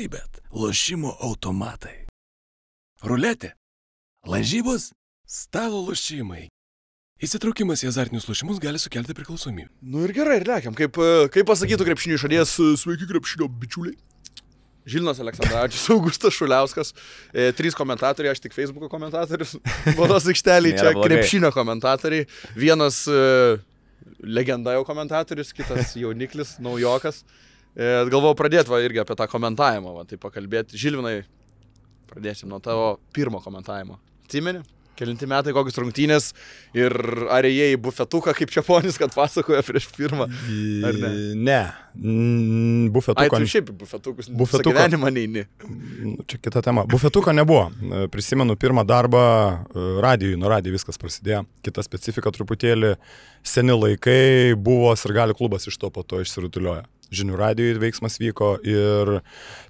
Sybet – lošimo automatai. Ruletė – lažybos, stalo lošimai. Įsitraukimas į azartinius lošimus gali sukelti priklausomybę. Nu ir gerai, ir lekiam. Kaip pasakytų krepšinio išradėjas, sveiki krepšinio bičiuliai. Žilvinas Aleksandravičius, Augustas Šuliauskas, 3 komentatoriai, aš tik Facebook'o komentatorius, baudos aikštelėje, čia krepšinio komentatoriai. Vienas legenda jau komentatorius, kitas jauniklis, naujokas. Galvojau pradėti irgi apie tą komentavimą, tai pakalbėti. Žilvinai, pradėsim nuo tavo pirmo komentavimo. Atsimeni? Kelinti metai, kokius rungtynės ir ar ėjai į bufetuką kaip Čiaponis, kad pasakoja prieš pirmą, ar ne? Ne, bufetuką... Ai, tu šiaip bufetukus visą gyvenimą neini. Čia kita tema. Bufetuko nebuvo. Prisimenu pirmą darbą radijui, nuo radijo viskas prasidėjo. Kita specifika truputėlį, seni laikai buvo Sirgalių klubas iš to po to išsirutuliojo. Žinių radijui veiksmas vyko ir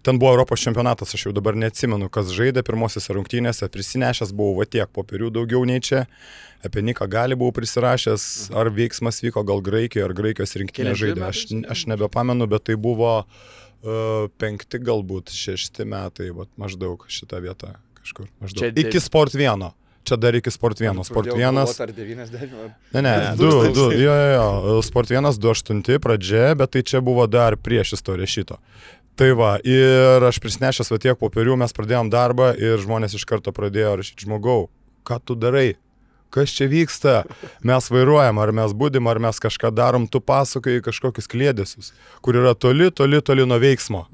ten buvo Europos čempionatas, aš jau dabar neatsimenu, kas žaidė pirmosiose rungtynėse, prisinešęs buvau va tiek popierių daugiau nei čia, apie Niką Galį buvau prisirašęs, ar veiksmas vyko gal Graikijoje, ar Graikijos rinktinė žaidė, aš nebepamenu, bet tai buvo 5 galbūt 6 metai, vat, maždaug šitą vietą kažkur, maždaug. Iki Sport 1. Čia dar iki Sport 1. Sport 1. Ar 90? Ne, 2, jo, Sport 1, 2.8 pradžia, bet tai čia buvo dar prieš istoriją šito. Tai va, ir aš prisinešęs va tiek popierių, mes pradėjom darbą ir žmonės iš karto pradėjo rašyti, žmogau, ką tu darai? Kas čia vyksta? Mes vairuojam, ar mes būdim, ar mes kažką darom, tu pasakoji kažkokius kliedesius, kur yra toli nuo veiksmo.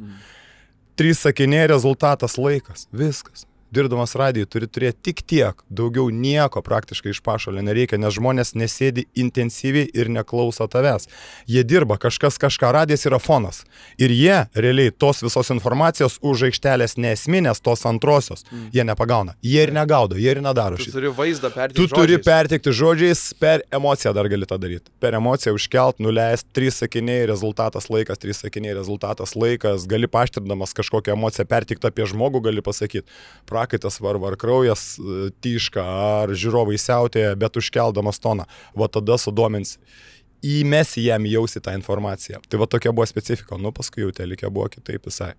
3 sakiniai, rezultatas, laikas, viskas. Dirbdamas radijui turi turėti tik tiek, daugiau nieko praktiškai iš pašalio nereikia, nes žmonės nesėdi intensyviai ir neklauso tavęs. Jie dirba, kažkas kažką, radijas yra fonas. Ir jie realiai tos visos informacijos už aikštelės neesminės, tos antrosios, jie nepagauna. Jie ir negaudo, jie ir nedaro šitą. Tu turi vaizdą perteikti žodžiais. Tu turi perteikti žodžiais, per emociją dar gali tą daryti. Per emociją užkelt, nuleist, 3 sakiniai, rezultatas, laikas, 3 sakiniai, rezultatas, laikas, gali paštrindamas kažkokią emociją perteikti apie žmogų, gali pasakyti. Prakaitas varva, ar kraujas tyška, ar žiūrovai siautėja, bet užkeldamas toną. Va tada sudomins, įmesi jam jausi tą informaciją. Tai va tokia buvo specifika, nu paskui jau telikė buvo kitaip visai.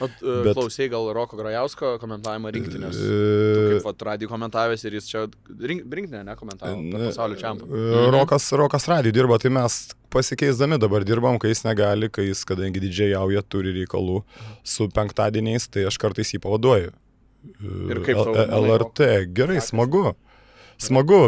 Klausiai gal Roko Grajausko komentavimą rinktinės? Tu kaip vat radijų komentavęs ir jis čia rinktinę nekomentavo per pasaulio čempą. Rokas radijų dirba, tai mes pasikeisdami dabar dirbam, kai jis negali, kai jis, kadangi didžėjauja, turi reikalų su penktadieniais, tai aš kartais jį pavaduoju. Ir kaip LRT, gerai, smagu,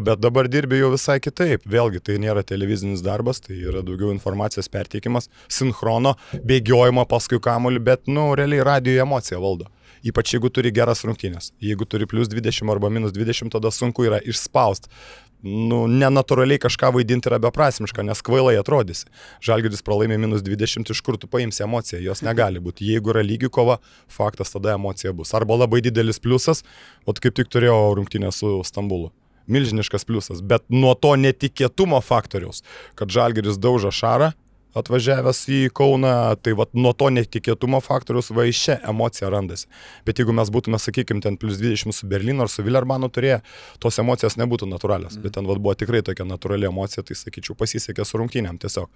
bet dabar dirbi jau visai kitaip. Vėlgi, tai nėra televizinis darbas, tai yra daugiau informacijos perteikimas, sinchrono, bėgiojimo paskui kamuolį, bet, realiai radijo emocija valdo. Ypač jeigu turi geras rungtynės. Jeigu turi +20 arba -20, tada sunku yra išspaust. Nenatūraliai kažką vaidinti yra beprasmiška, nes kvailai atrodysi. Žalgiris pralaimė -20, iš kur tu paimsi emociją, jos negali būti. Jeigu yra lygi kova, faktas, tada emocija bus. Arba labai didelis pliusas, o kaip tik turėjau rungtynę su Stambulu. Milžiniškas pliusas, bet nuo to netikėtumo faktoriaus, kad Žalgiris dauža Šarą, atvažiavęs į Kauną, tai vat nuo to netikėtumo faktorius va iš čia emocija randasi. Bet jeigu mes būtume, sakykime, ten +20 su Berlynu ar su Vilerbanu turėję, tos emocijos nebūtų natūralios. Bet ten vat buvo tikrai tokia natūrali emocija, tai sakyčiau, pasisekė su rungtynėm tiesiog.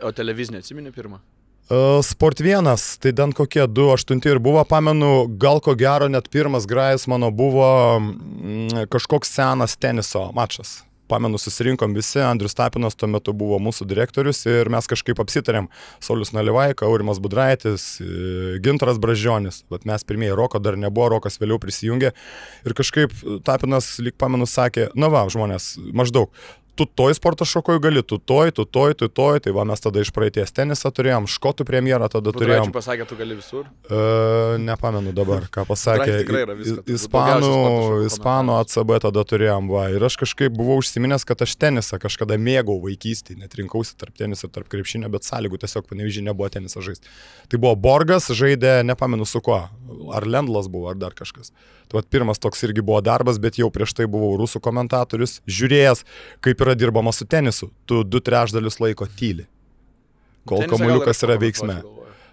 O televizinė atsimeni pirmą? Sport 1, tai ten kokie 2.8 ir buvo, pamenu, gal ko gero net pirmas grajus mano buvo kažkoks senas teniso mačas. Pamenu, susirinkom visi, Andrius Tapinas tuo metu buvo mūsų direktorius ir mes kažkaip apsitarėm, Saulius Nalivaika, Aurimas Budraitis, Gintaras Bražionis, bet mes pirmieji, Roko dar nebuvo, Rokas vėliau prisijungė ir kažkaip Tapinas, lyg pamenu, sakė, žmonės, maždaug, tu toj sporto šakoje gali, tu toj, tai va mes tada iš praeities tenisą turėjom, škotų premjerą tada turėjom. Budraičiui pasakė, tu gali visur? Nepamenu dabar, ką pasakė. Ispanų ACB tada turėjom, va, ir aš kažkaip buvau užsiminęs, kad aš tenisą kažkada mėgau vaikystėje, net rinkausi tarp teniso ir tarp krepšinio, bet sąlygų tiesiog Panevėžyje nebuvo tenisą žaisti. Tai buvo Borgas, žaidė, nepamenu su kuo, ar Lendlas buvo, ar dar kažkas. Tai vat pirmas toks irgi buvo darbas, bet jau prieš tai buvau rusų komentatorius, žiūrėjęs, kaip yra dirbama su tenisu. Tu 2/3 laiko tyli, kol kamuoliukas yra veiksme.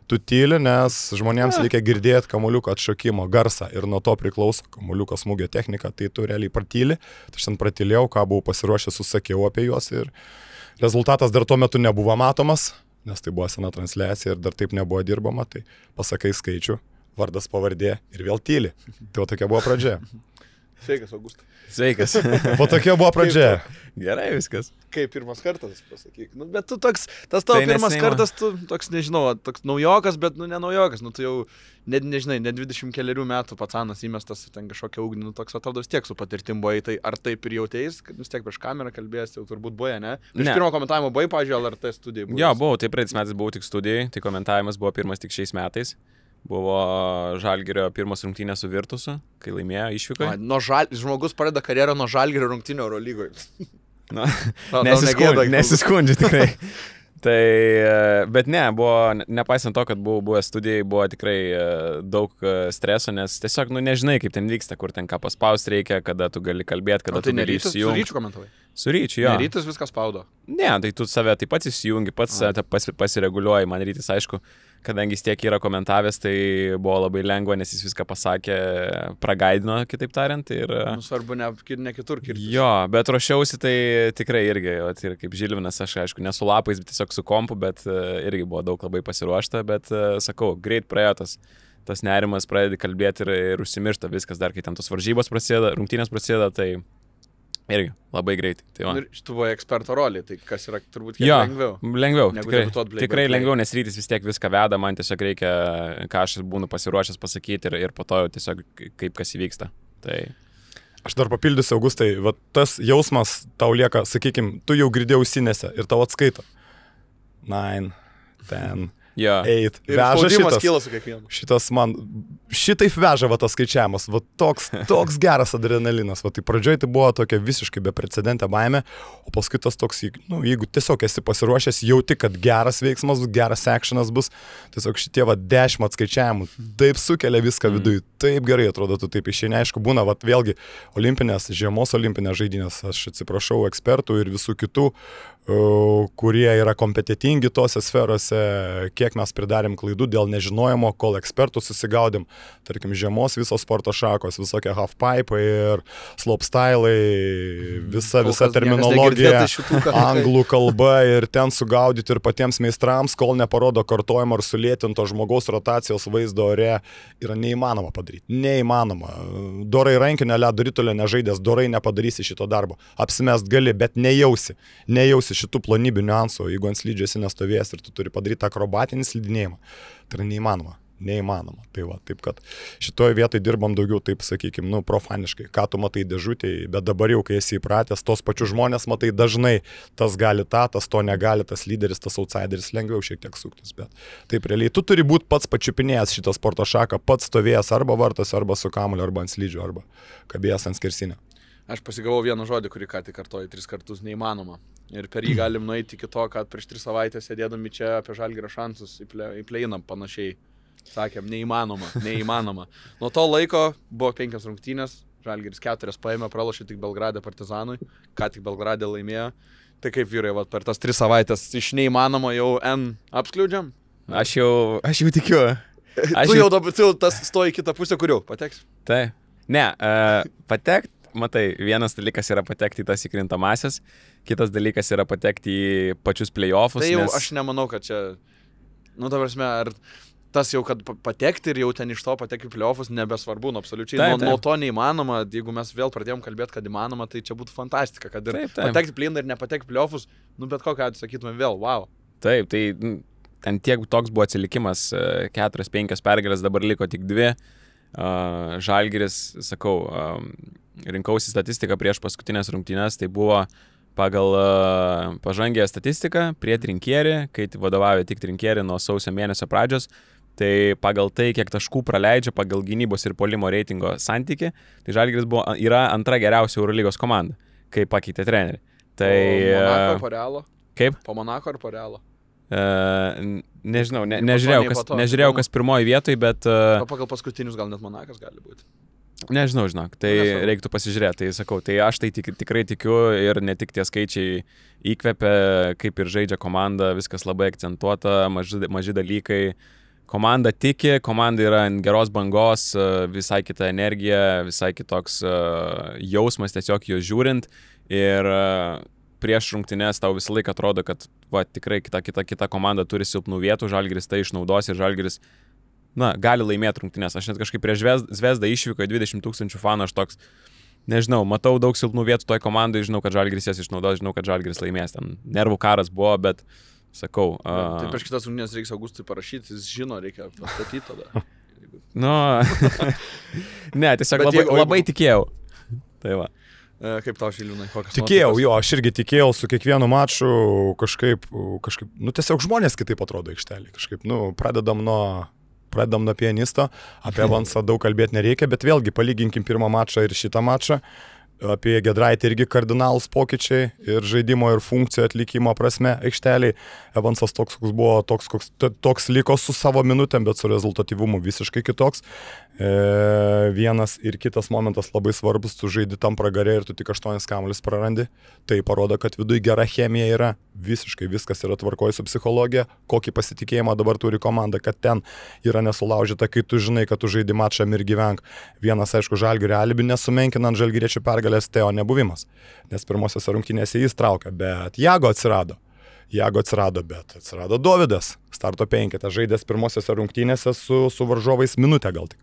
Tu tyli, nes žmonėms reikia girdėti kamuoliuko atšokimo garsą ir nuo to priklauso kamuoliuko smūgio technika, tai tu realiai pratyli. Tai aš ten pratylėjau, ką buvau pasiruošęs, susakiau apie juos ir rezultatas dar tuo metu nebuvo matomas, nes tai buvo sena transliacija ir dar taip nebuvo dirbama, tai pasakai skaičių. vardas pavardė ir vėl tyli. Tai tokia buvo pradžia. Sveikas, Augustai. Sveikas. Po tokia buvo pradžia. Gerai viskas. Kaip pirmas kartas, pasakyk. Nu, bet tu toks, tas tavo Tai pirmas neseniai kartas, tu toks, nežinau, toks naujokas, bet, nu, ne naujokas. Nu, tu jau, nežinai, ne 20 keliarių metų pacanas įmestas ten kažkokia ugnį, nu, toks atrodo vis tiek su patirtim buvai. Tai ar taip ir jautėjais, kad vis tiek prieš kamerą kalbėjęs, jau turbūt buvai, ne? Prieš pirmo komentavimo buvai, pažiūrėjau, LRT studijai. Jo, buvau, tai praeitais metais buvau tik studijai, tai komentavimas buvo pirmas tik šiais metais. Buvo Žalgirio pirmas rungtynės su Virtusu, kai laimėjo išvykoje. Žmogus pradeda karjerą nuo Žalgirio rungtynio Eurolygoje. Na, nesiskundžiu tikrai. Tai, bet ne, buvo, nepaisant to, kad buvau buvęs studijai, buvo tikrai daug streso, nes tiesiog, nu, nežinai, kaip ten vyksta, kur ten ką paspausti reikia, kada tu gali kalbėti, kada tu gali įsijungti. Su Ryčiu komentavai? Su Ryčiu, jo. Rytis viskas spaudo. Ne, tai tu save taip pat įsijungi, pats pasireguliuoji, man Rytis, aišku, kadangi jis tiek yra komentavęs, tai buvo labai lengva, nes jis viską pasakė, pragaidino, kitaip tariant. Ir... Nu, svarbu ne kitur kirtis. Jo, bet ruošiausi tai tikrai irgi, ir kaip Žilvinas, aš aišku, ne su lapais, bet tiesiog su kompu, bet irgi buvo daug labai pasiruošta, bet sakau, greit praėjo tas nerimas, pradedi kalbėti ir užsimiršta viskas, dar kai ten tos varžybos prasideda, rungtynės prasideda, tai irgi labai greitai. Tai ir tu buvai eksperto rolį, tai kas yra turbūt lengviau. Lengviau, tikrai lengviau, nes Rytis vis tiek viską veda, man tiesiog reikia, ką aš būnu pasiruošęs pasakyti ir po to jau tiesiog kaip kas įvyksta. Tai... Aš dar papildysiu, Augustai, va, tas jausmas tau lieka, sakykime, tu jau girdėjai ausinėse ir tau atskaito. 9, 10... 8. Veža šitas man, šitaip veža va tas skaičiavimas, va toks geras adrenalinas, va tai pradžioj tai buvo tokia visiškai beprecedentė baimė, o paskui tas toks, nu, jeigu tiesiog esi pasiruošęs, jauti, kad geras veiksmas, geras actionas bus, tiesiog šitie va 10 atskaičiavimų, taip sukelia viską viduje, taip gerai atrodo, tu taip išeini, aišku, būna, va vėlgi, žiemos olimpinės žaidynės, aš atsiprašau ekspertų ir visų kitų, kurie yra kompetitingi tose sferose, kiek mes pridarėm klaidų dėl nežinojimo, kol ekspertų susigaudėm, tarkim, žiemos visos sporto šakos, visokie halfpipe ir slopestylai, visa terminologija, anglų kalba ir ten sugaudyti ir patiems meistrams, kol neparodo kartojimo ar sulėtinto žmogaus rotacijos vaizdo ore, yra neįmanoma padaryti. Neįmanoma. Dorai rankinio ledo ritulio nežaidęs, dorai nepadarysi šito darbo. Apsimest gali, bet nejausi šitų plonybių niuansų, jeigu ant slidžio esi nestovėjęs ir tu turi padaryti akrobatinį slidinėjimą. Tai yra neįmanoma. Tai va, taip kad šitoje vietoje dirbam daugiau, taip sakykime, nu, profaniškai, ką tu matai dėžutėje, bet dabar jau, kai esi įpratęs, tos pačius žmonės matai dažnai, tas gali tas to negali, tas lyderis, tas outsideris lengviau šiek tiek suktis, bet taip realiai, tu turi būti pats pačiupinėjęs šitą sporto šaką, pats stovėjęs arba vartose, arba su kamuliu, arba ant slidžio, arba kabėjęs ant skersinio. Aš pasigavau vieną žodį, kurį ką tik kartoju 3 kartus, neįmanoma. Ir per jį galim nueiti iki to, kad prieš 3 savaitės sėdėdami čia apie Žalgirio šansus į play-iną panašiai sakėm, neįmanoma. Nuo to laiko buvo 5 rungtynės, Žalgiris 4 paėmė, pralošė tik Belgrade Partizanui, ką tik Belgrade laimėjo. Tai kaip vyrai, va, per tas 3 savaitės iš neįmanoma jau N apskliūdžiam? Aš jau tikiu. Tu jau dabar tas stoji kitą pusę, kur jau pateks? Tai, ne, patekt. Matai, vienas dalykas yra patekti į tas įkrintamasias, kitas dalykas yra patekti į pačius play-offus. Tai jau aš nemanau, kad čia, nu, ta prasme, ar tas jau, kad patekti ir jau ten iš to patekti į play-offus nebesvarbu, nu, absoliučiai. Nuo to neįmanoma, jeigu mes vėl pradėjom kalbėti, kad įmanoma, tai čia būtų fantastika, kad ir patekti play-iną ir nepatekti į play-offus, nu, bet kokią atveju sakytume vėl, wow. Taip, tai ten tiek toks buvo atsilikimas, 4-5 pergalės, dabar liko tik 2. Žalgiris, sakau, rinkausi statistiką prieš paskutinės rungtynės, tai buvo pagal pažangę statistiką prie Trinkierį, kai vadovauja tik Trinkierį nuo sausio mėnesio pradžios, tai pagal tai, kiek taškų praleidžia pagal gynybos ir puolimo reitingo santykį, tai Žalgiris yra antra geriausia Eurolygos komanda, kai pakeitė trenerį. Tai, po Monako, po Realo? Kaip? Po Monako ar po Realo? Nežinau, nežiūrėjau, kas pirmoji vietoj, bet... Pagal paskutinius gal net Monakas gali būti. Nežinau, žinok, tai reiktų pasižiūrėti, tai sakau, tai aš tai tikrai tikiu ir ne tik tie skaičiai įkvepia, kaip ir žaidžia komanda, viskas labai akcentuota, maži dalykai. Komanda tiki, komanda yra ant geros bangos, visai kita energija, visai kitoks jausmas tiesiog jo žiūrint ir prieš rungtynes tau visą laiką atrodo, kad va, tikrai kita komanda turi silpnų vietų, Žalgiris tai išnaudos ir Žalgiris gali laimėti rungtynės. Aš net kažkaip prieš Zvezdą išvyko 20 000 fanų, aš toks, nežinau, matau daug silpnų vietų toj komandai, žinau, kad Žalgiris jas išnaudos, žinau, kad Žalgiris laimės. Ten nervų karas buvo, bet sakau. Tai prieš kitas rungtynės reikia Augustui parašyti, jis žino, reikia pastatyti tada. Ne, tiesiog labai tikėjau. Tai va. Kaip tau, Žiliūnai? Tikėjau, jo, aš irgi tikėjau su kiekvienu maču kažkaip, tiesiog žmonės kitaip atrodo aikštelį. Kažkaip, pradedam nuo pianisto, apie Evansą daug kalbėti nereikia, bet vėlgi palyginkim pirmą mačą ir šitą mačą. Apie Giedraitį irgi kardinalus pokyčiai ir žaidimo ir funkcijų atlikimo prasme aikšteliai. Evansas toks liko su savo minutėm, bet su rezultatyvumu visiškai kitoks. Vienas ir kitas momentas labai svarbus, tu žaidi tam pragarė ir tu tik 8 kamuolius prarandi. Tai parodo, kad viduje gera chemija yra, visiškai viskas yra tvarkoje su psichologija, kokį pasitikėjimą dabar turi komanda, kad ten yra nesulaužyta, kai tu žinai, kad tu žaidi mačą ir gyvenk. Vienas, aišku, Žalgirio alibi nesumenkinant žalgiriečių pergalės, Teo nebuvimas, nes pirmosiose rungtynėse jis traukia, bet Jago atsirado, bet atsirado Dovydas, starto 5, žaidęs pirmosiose rungtynėse su varžovais minutę gal tik.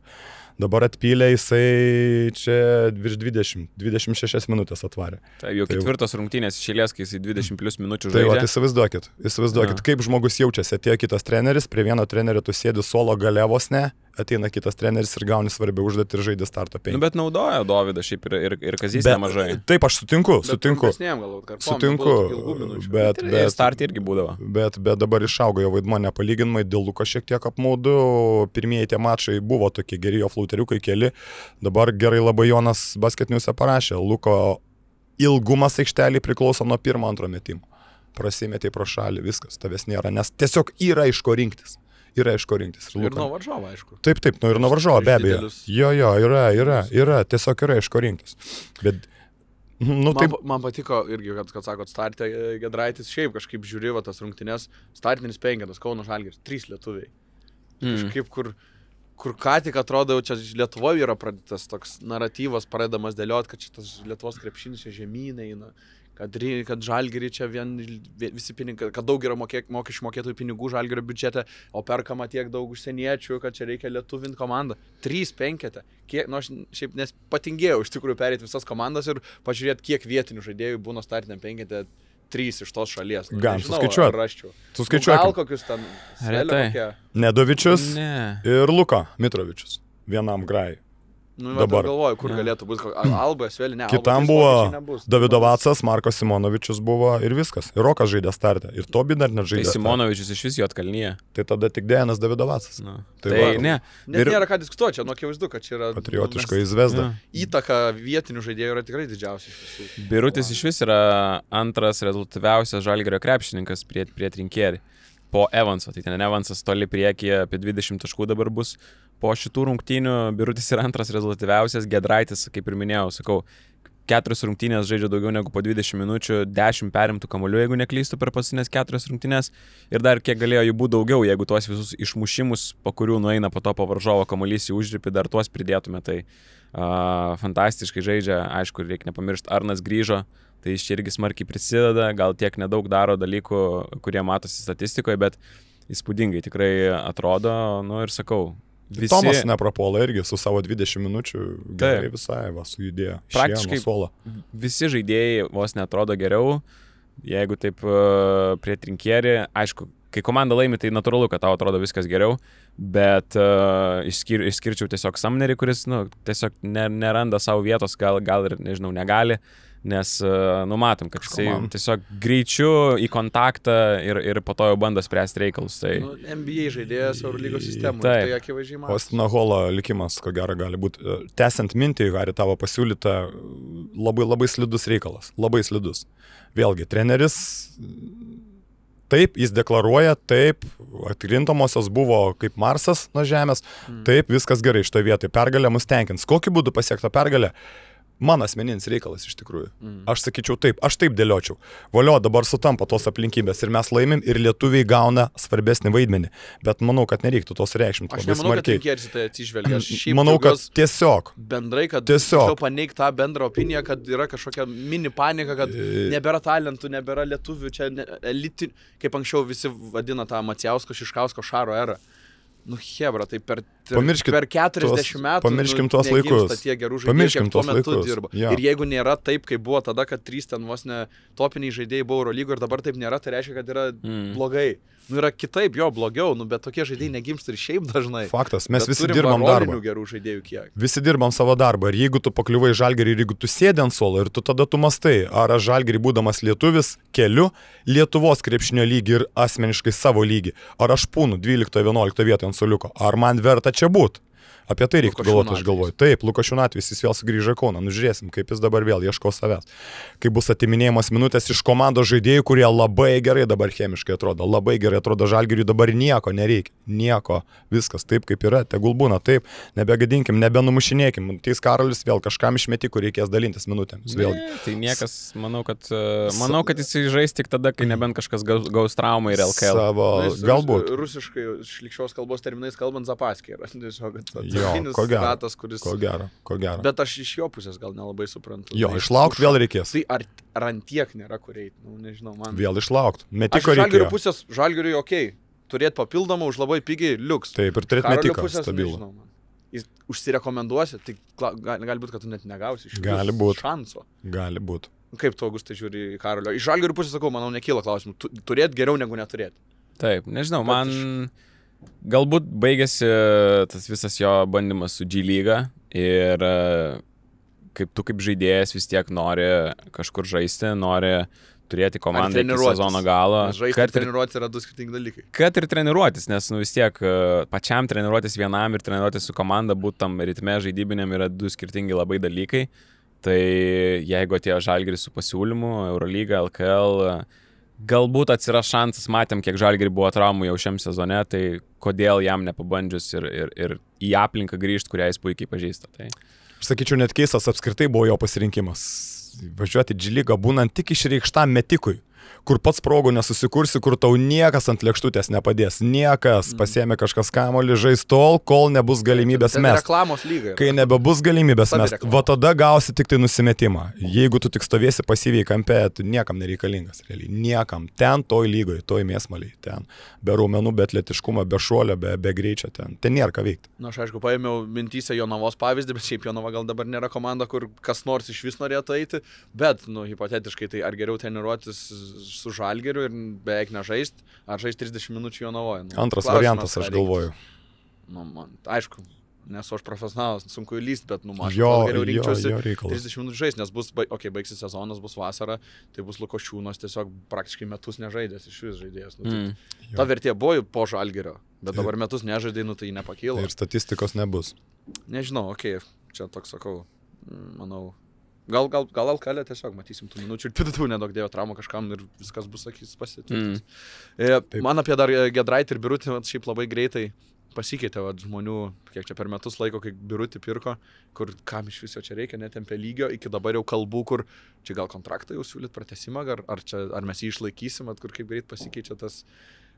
Dabar atpylė jisai čia virš 26 minutės atvarė. Tai jau ketvirtos rungtynės išėlės, kai jisai 20 plus minučių žaidžia. žaidžia. Tai įsivaizduokit, kaip žmogus jaučiasi. Atėjo kitas treneris, prie vieno trenerio tu sėdi suolo gale vos ne, ateina kitas treneris ir gauni svarbią užduotį ir žaidė starto 5. Bet naudoja Dovydas šiaip ir Kazys nemažai. Taip, aš sutinku. Bet startį irgi būdavo. Bet dabar išaugo jo vaidmo nepalyginamai, dėl Luko šiek tiek apmaudu. Pirmieji tie mačai buvo tokie geri, jo flauteriukai keli. Dabar gerai labai Jonas basketiniuose parašė. Luko ilgumas aikštelį priklauso nuo 1-2 metimo. Prasimetė pro šalį, viskas, tavęs nėra, nes tiesiog yra iš ko rinktis. Ir nuo varžovo, aišku. Taip, ir nuo varžovo, be abejo. Jo, yra, tiesiog yra iš ko rinktis. Bet, man patiko irgi, kad sakot, startė Giedraitis, šiaip kažkaip žiūri tas rungtynės, startinis 5, Kauno Žalgiris, 3 lietuviai. Kažkaip, kur ką tik atrodo, čia Lietuvoje yra pradėtas toks naratyvas, pradedamas dėlioti, kad šitas Lietuvos krepšinis čia žemynai eina. Kad Žalgirį čia visi pinigai, kad daug yra mokesčių mokėtojų pinigų Žalgirio biudžete, o perkama tiek daug užsieniečių, kad čia reikia lietuvinti komandą. 3-5. Aš šiaip patingėjau iš tikrųjų perėti visas komandas ir pažiūrėti, kiek vietinių žaidėjų būna startiniam 5, 3 iš tos šalies. Gal, suskaičiuoti. Gal kokius ten Svelio. Nedovičius ir Luka Mitrovičius. Vienam Grai. Dabar galvoju, kur galėtų būti Alba, Svelė, ne. Kitam buvo Davido Vacas, Marko Simonovičius buvo ir viskas. Ir Rokas žaidė startą. Ir Tobi dar net žaidė. Tai Simonovičius iš vis Juodkalnyje. Tai tada tik Dejanas Davido Vacas. Tai ne. Nėra ką diskutuoti, čia nuo akivaizdu, kad čia yra patriotiško į Zvezdą. Įtaka vietinių žaidėjų yra tikrai didžiausia. Birutis iš vis yra antras rezultatyviausias Žalgirio krepšininkas prie Trinkierį. Po Evanso, tai ten Evansas toli priekyje, apie 20 taškų dabar bus. Po šitų rungtynių Birutis yra antras rezultatyviausias, Giedraitis, kaip ir minėjau, sakau, 4 rungtynės žaidžia daugiau negu po 20 minučių, 10 perimtų kamuolių, jeigu neklystu, per paskutinės 4 rungtynės ir dar kiek galėjo jų būti daugiau, jeigu tuos visus išmušimus, po kurių nueina po to po varžovo kamuolys į užripį, dar tuos pridėtume, tai fantastiškai žaidžia, aišku, reikia nepamiršti, Arnas grįžo, tai iš čia irgi smarkiai prisideda, gal tiek nedaug daro dalykų, kurie matosi statistikoje, bet įspūdingai tikrai atrodo, ir sakau, visi... Tomas neprapuola irgi su savo 20 minučių, gerai visai sujudėjo. Praktiškai visi žaidėjai vos neatrodo geriau, jeigu taip prie Trinkierį, aišku, kai komanda laimi, tai natūralu, kad tau atrodo viskas geriau, bet išskirčiau tiesiog Sumnerį, kuris tiesiog neranda savo vietos, gal ir, nežinau, negali, nes matom, kad jisai tiesiog greičiu į kontaktą ir po to jau bando spręsti reikalus. Tai... NBA žaidėjas Eurolygos sistemų, tai akivaizdžiai mato. Ostino Holo likimas, ko gero, gali būti. Tęsiant mintį, Hari, tavo pasiūlyta labai slidus reikalas, labai slidus. Vėlgi, treneris, taip, jis deklaruoja, taip, atkrintamosios buvo kaip Marsas nuo Žemės, taip, viskas gerai iš to vietoj, pergalė mus tenkins. Kokiu būdu pasiekta pergalė? Mano asmeninis reikalas iš tikrųjų. Aš sakyčiau taip, aš taip dėliočiau. Valio, dabar sutampa tos aplinkybės ir mes laimim ir lietuviai gauna svarbesnį vaidmenį. Bet manau, kad nereiktų tos reikšminti labai smarkiai. Aš nemanau, kad Trinkieris tai atsižvelgia. Manau, kad tiesiog. Bendrai, kad tiesiog paneigti tą bendrą opiniją, kad yra kažkokia mini panika, kad nebėra talentų, nebėra lietuvių, čia elitinių, kaip anksčiau visi vadina tą Maciausko, Šiškausko, Šaro erą. Nu, hebra, tai per Pamirškit 40 metų pamirškim tuos laikus. Tie gerų žaidėjai, Pamirškim kiek tuo tuos metu laikus. dirba. Jo. Ir jeigu nėra taip, kaip buvo tada, kad 3 ten vos ne topiniai žaidėjai buvo Eurolygo ir dabar taip nėra, tai reiškia, kad yra blogai. Nu, yra kitaip, jo, blogiau, nu, bet tokie žaidėjai negimsta ir šiaip dažnai. Faktas, mes Bet visi turim dirbam varolinių darbą. gerų žaidėjų kiek. Visi dirbam savo darbą. Ir jeigu tu pakliuvai į Žalgirį ir jeigu tu sėdi ant suolo ir tu tada tu mastai, ar aš Žalgirį būdamas lietuvis keliu Lietuvos krepšinio lygį ir asmeniškai savo lygį, ar aš pūnu 12-11 vietoje ant suoliuko, ar man verta čia būt. Apie tai reiktų galvoti, aš galvoju. Taip, Lukašiūno atvejis, jis vėl sugrįžo į Kauną. Nu, žiūrėsim, kaip jis dabar vėl ieško savęs. Kai bus atiminėjimas minutės iš komandos žaidėjų, kurie labai gerai dabar chemiškai atrodo. Labai gerai atrodo Žalgiriui, dabar nieko nereikia. Nieko. Viskas taip, kaip yra. Tegul būna taip. Nebegadinkim, nebenumušinėkim. Teis Karolis vėl kažkam išmeti, kur reikės dalintis minutėmis. Tai niekas, manau, kad jis žais tik tada, kai nebent kažkas gaus traumą ir LKL. Savo, galbūt. Rusiškai, šlikščios kalbos terminais kalbant, Zapaskė yra. Tiesiog, Jo, ko gero, ratas, kuris... ko gero. Bet aš iš jo pusės gal nelabai suprantu. Jo, išlaukti vėl reikės. Tai ar ant tiek nėra kur eiti, nu, nežinau, man. Vėl išlaukti. Aš Metiko Žalgirio reikėjo. pusės, Žalgiriui okei. Turėti papildomą už labai pigiai liuks. Taip, ir turėti Karolio metiką pusės, stabilų. nežinau, man. Jis užsirekomenduosi, tai gali būti, kad tu net negausi iš Gali būt. šanso. Gali būti. Kaip tu, Augustai, žiūri į Karolio? Iš Žalgirio pusės, sakau, manau, nekyla klausimų. Turėti geriau negu neturėti. Taip, nežinau, man galbūt baigėsi tas visas jo bandymas su G lyga ir kaip tu kaip žaidėjas vis tiek nori kažkur žaisti, nori turėti komandą iki sezono galo. Žaisti ir treniruotis yra du skirtingi dalykai. Kad ir treniruotis, nes vis tiek pačiam treniruotis vienam ir treniruotis su komanda, būt tam ritme žaidybiniam yra du skirtingi labai dalykai. Tai jeigu atėjo Žalgiris su pasiūlymu, Eurolyga, LKL, galbūt atsiras šansas, matėm, kiek Žalgiriui buvo traumų jau šiam sezone, tai kodėl jam nepabandžius ir į aplinką grįžti, kurią jis puikiai pažįsta. Tai... Aš sakyčiau, net keistas apskritai buvo jo pasirinkimas. Važiuoti G lygą būnant tik išreikštam metikui, kur pats progų nesusikursi, kur tau niekas ant lėkštutės nepadės. Niekas pasiėmė kažkas kamuolį, žais tol, kol nebus galimybės mest. Reklamos lyga. Kai nebebus galimybės mest, va tada gausi tik tai nusimetimą. Jeigu tu tik stovėsi pasyviai kampe, tu niekam nereikalingas, realiai. Niekam. Ten toj lygoje, toj mėsmaliai. Ten. Be raumenų, be atletiškumo, be šuolio, be greičio. Ten nėra ką veikti. Na, aš aišku, paėmiau mintyse Jonavos pavyzdį, bet šiaip Jonava gal dabar nėra komanda, kur kas nors iš vis norėtų eiti. Bet, hipotetiškai, tai ar geriau treniruotis su Žalgiriu ir beveik nežaist, ar žaist 30 minučių Jonavoje. Antras variantas, aš galvoju. Man, aišku, nesu aš profesionalas, sunku įlysti, bet, aš geriau jo rinkčiausi reikalas. 30 minučių žaist, nes bus, baigsis sezonas, bus vasara, tai bus Lukošiūnas tiesiog praktiškai metus nežaidęs, iš vis žaidėjas. Ta vertė buvo po Žalgirio, bet dabar metus nežaidai, tai nepakyla. Ir statistikos nebus. Nežinau, čia toks sakau, manau. Gal LKL tiesiog matysim tų minučių ir pidatų nedaug dėjo traumą kažkam ir viskas bus, sakys, pasitvirtins. Man apie dar Gedraitį ir Birutį šiaip labai greitai pasikeitė žmonių, kiek čia per metus laiko, kai Birutį pirko, kur kam iš viso čia reikia, netempė lygio, iki dabar jau kalbų, kur čia gal kontraktą jau siūlyt pratesimą, ar mes jį išlaikysim, kur kaip greit pasikeičia tas.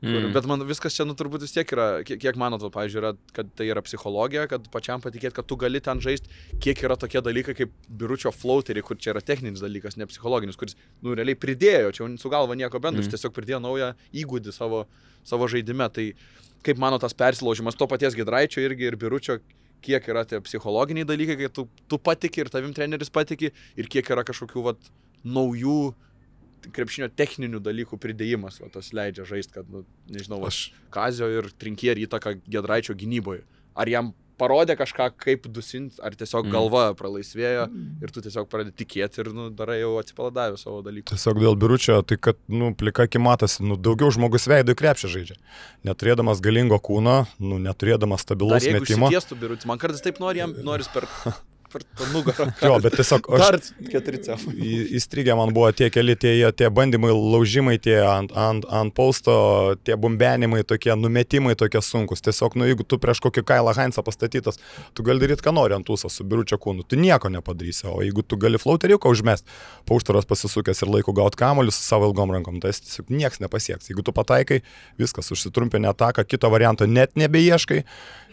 Bet man viskas čia turbūt vis tiek yra, kiek manot, pavyzdžiui, yra, kad tai yra psichologija, kad pačiam patikėti, kad tu gali ten žaisti, kiek yra tokie dalykai kaip Biručio floaterį, kur čia yra techninis dalykas, ne psichologinis, kuris, realiai pridėjo, čia su galva nieko bendro, jis tiesiog pridėjo naują įgūdį savo žaidime. Tai kaip mano tas persilaužimas to paties Gedraičio irgi ir Biručio, kiek yra tie psichologiniai dalykai, kai tu patiki ir tavim treneris patiki, ir kiek yra kažkokių naujų krepšinio techninių dalykų pridėjimas, tas leidžia žaisti, kad, nežinau, Kazio ir Trinkieri įtaka Gedraičio gynyboje. Ar jam parodė kažką, kaip dusint, ar tiesiog galva pralaisvėjo ir tu tiesiog pradedi tikėti ir, darai jau atsipalaidavę savo dalykų. Tiesiog dėl Biručio, tai kad, plika aki matosi, daugiau žmogus veidų į krepšį žaidžia. Neturėdamas galingo kūno, neturėdamas stabilaus metimo. Dar jeigu išsitiestų Birutis, man kartais taip noris per nugarą. Jo, bet tiesiog dar 4 cefų. Įstrigę man buvo tie keli, tie bandymai, laužimai, tie ant pausto, tie bumbenimai, tokie numetimai tokie sunkus. Tiesiog, jeigu tu prieš kokį Kailą Heinzą pastatytas, tu gali daryti, ką nori ant tūsą su Biručio kūnu. Tu nieko nepadarysi, o jeigu tu gali flauteriuką užmest, pauštaras pasisukęs ir laiku gauti kamuolį su savo ilgom rankom, tai tiesiog nieks nepasieks. Jeigu tu pataikai, viskas, užsitrumpinė ataką, kito varianto net nebeieškai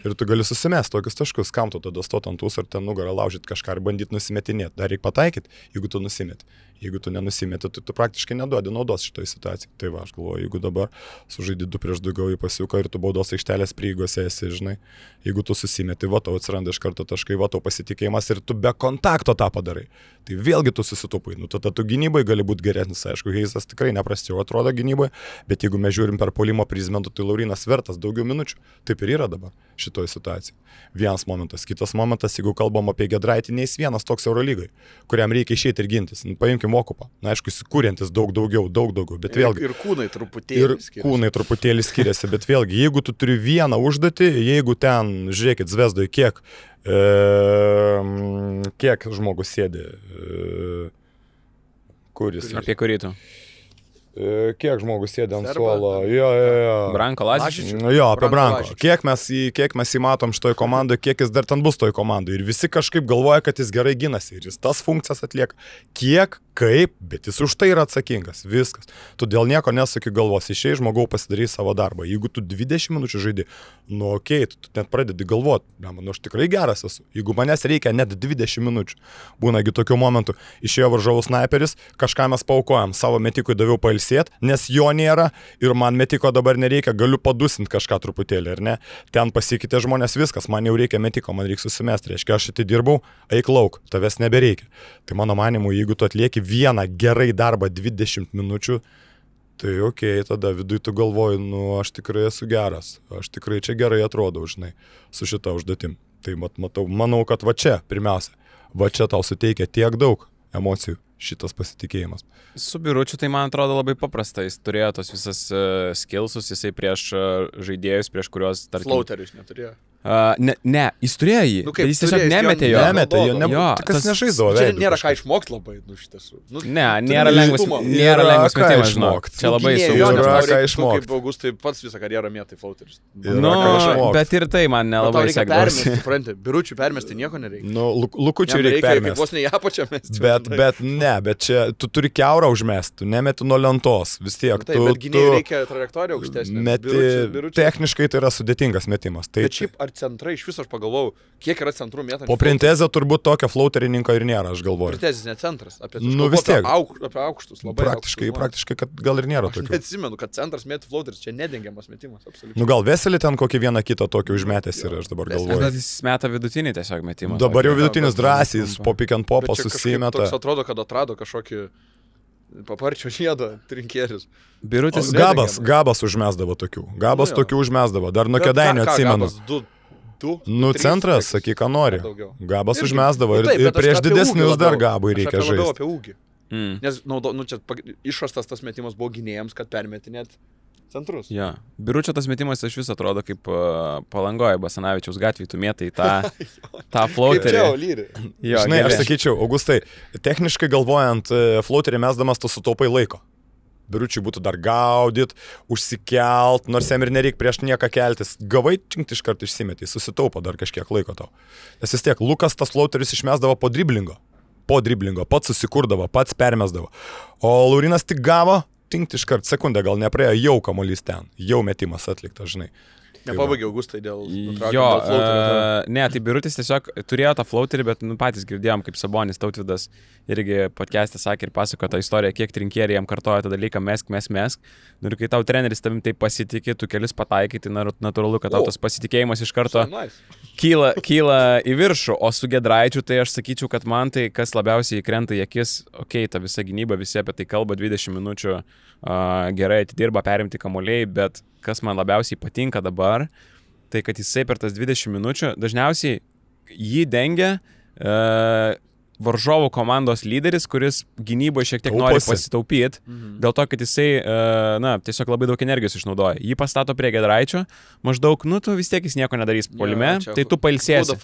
ir tu gali susimest tokius taškus, kam tu tada stot ant tūsą ir ten nugarą laužyti kažką ir bandyti nusimetinėti. Dar reikia pataikyti, jeigu tu nusimeti. Jeigu tu nenusimeti, tai tu praktiškai neduodi naudos šitoj situacijai. Tai va, aš galvoju, jeigu dabar sužaidi 2-2 gavai pasiuką ir tu baudos aikštelės prieigose esi, žinai, jeigu tu susimeti, va, tau atsiranda iš karto taškai, va, tau pasitikėjimas ir tu be kontakto tą padarai. Tai vėlgi tu susitupai. Nu, tada tu gynybai gali būti geresnis. Aišku, Heisas tikrai neprasčiau atrodo gynybai, bet jeigu mes žiūrim per puolimo prizmę, tai Laurinas vertas daugiau minučių. Taip ir yra dabar šitoj situacijai. Vienas momentas. Kitas momentas, jeigu kalbam apie Giedraitį, neįs vienas toks Eurolygai, kuriam reikia išeiti ir gintis. Paimkim Okupą. Na, aišku, įsikūrintis daug daugiau, bet vėlgi. Ir kūnai truputėlį skiriasi, bet vėlgi, jeigu tu turi vieną užduotį, jeigu ten, žiūrėkit, Zvezdoje, kiek žmogus sėdi, kuris. Apie kurį tu? Kiek žmogus sėdė ant suolo. Branko Lazičius? Jo, apie Branko. Kiek mes jį matom šitoj komandai, kiek jis dar ten bus toj komandai. Ir visi kažkaip galvoja, kad jis gerai ginasi ir jis tas funkcijas atlieka. Kiek, kaip, bet jis už tai yra atsakingas. Viskas. Tu dėl nieko nesuki galvos. Išėjai, žmogau, pasidarai savo darbą. Jeigu tu 20 minučių žaidži, nu okei, tu net pradedi galvoti, nu aš tikrai geras esu. Jeigu manęs reikia net 20 minučių. Būnagi tokių momentų. Išėjo varžovų sniperis, kažką mes paukojam, savo metikui daviau pailsėti, nes jo nėra ir man metiko dabar nereikia, galiu padusinti kažką truputėlį, ar ne? Ten pasikeitė žmonės, viskas, man jau reikia metiko, man reikia susimesti, reiškia, aš atidirbau, eik lauk, tavęs nebereikia. Tai mano manimu, jeigu tu atlieki vieną gerai darbą 20 minučių, tai okei, tada viduje tu galvoji, nu aš tikrai esu geras, aš tikrai čia gerai atrodau, žinai, su šita užduotim. Tai manau, kad va čia, pirmiausia, va čia tau suteikia tiek daug emocijų šitas pasitikėjimas. Su Biručiu tai man atrodo labai paprasta, jis turėjo tos visas skillsus, jisai prieš žaidėjus, prieš kuriuos, tarkim... Flauterius neturėjo. Ne, jis turėjo jį, bet jis tiesiog nemetė jo. Tik kas nežaisdavo. Čia nėra ką išmokti labai, šitas. Ne, nėra lengvas metimas, žinok. Čia labai sunku. Kaip Augustai pats visą karjerą mėtai flauterius. Bet ir tai man nelabai sekdavosi. Biručiui permesti nieko nereikia. Lukučiui reikia permesti. Vos ne į apačią mesti. Bet čia tu turi kiaurą užmesti, tu nemeti nuo lentos. Vis tiek. Bet gynėjai reikia trajektoriją aukštesnę. Techniškai tai yra sudėtingas metimas. Bet šiaip ar centrai iš viso aš pagalvojau, kiek yra centrų mėtančių. Po Printezė turbūt tokio flauterininko ir nėra, aš galvoju. Printezės ne centras, apie vis tiek. Apie aukštus, labai praktiškai, kad gal ir nėra tokio. Aš neatsimenu, kad centras mėtų flauteris, čia nedengiamas metimas, absoliučiai. Nu gal Veselį ten kokį vieną kitą tokį užmetęs ir aš dabar galvoju. Bet jis meta vidutinį tiesiog metimą. Dabar jau vidutinis drąsiai, jis po pick and popą susimeta. Toks atrodo, kad atrado kažkokį paparčio žiedą trinkėris. Gabas užmesdavo tokių. Gabas tokių užmesdavo. Dar nuo Kėdainių atsimenu. Nu, centras, sakyk, ką nori. Gabas užmesdavo ir prieš didesnius dar Gabui reikia žaisti. Aš apie ūgį. Nes čia išrastas tas metimas buvo gynėjams, kad permetinėt centrus. Ja. Biručio tas metimas iš vis atrodo kaip Palangoje, Basanavičiaus gatvėje, tu mėtai tą flauterį. Žinai, aš sakyčiau, Augustai, techniškai galvojant, flauterį mesdamas tu sutaupai laiko. Biručiui būtų dar gaudyt, užsikelt, nors jam ir nereik prieš nieką keltis. Gavai činkti iš karto išsimetį, susitaupo dar kažkiek laiko tau. Nes vis tiek, Lukas tas flauterius išmesdavo po driblingo, pats susikurdavo, pats permesdavo. O Laurinas tik gavo, tinkti iš karto, sekundę gal nepraėjo, jau kamuolys ten, jau metimas atliktas, žinai. Nepabaigiau Augustai dėl flauterio. Ne, tai Birutis tiesiog turėjo tą flauterį, bet patys girdėjom, kaip Sabonis Tautvydas irgi podcast'e sakė ir pasako tą istoriją, kiek trinkėriai jam kartojo tą dalyką, mesk. Nu, ir kai tau treneris tavim taip pasitikė, tu kelis pataikai, tai natūralu, kad tau tas pasitikėjimas iš karto kyla į viršų, o su Giedraičiu tai aš sakyčiau, kad man tai, kas labiausiai krenta į akis, ta visa gynyba, visi apie tai kalba 20 minučių, gerai atidirba, perimti kamuoliai, bet kas man labiausiai patinka dabar, tai kad jisai per tas 20 minučių dažniausiai jį dengia varžovų komandos lyderis, kuris gynyboje šiek tiek nori pasitaupyti, dėl to, kad jisai, tiesiog labai daug energijos išnaudoja. Jį pastato prie Giedraičio, maždaug, tu vis tiek jis nieko nedarys puolime, tai tu pailsėsi.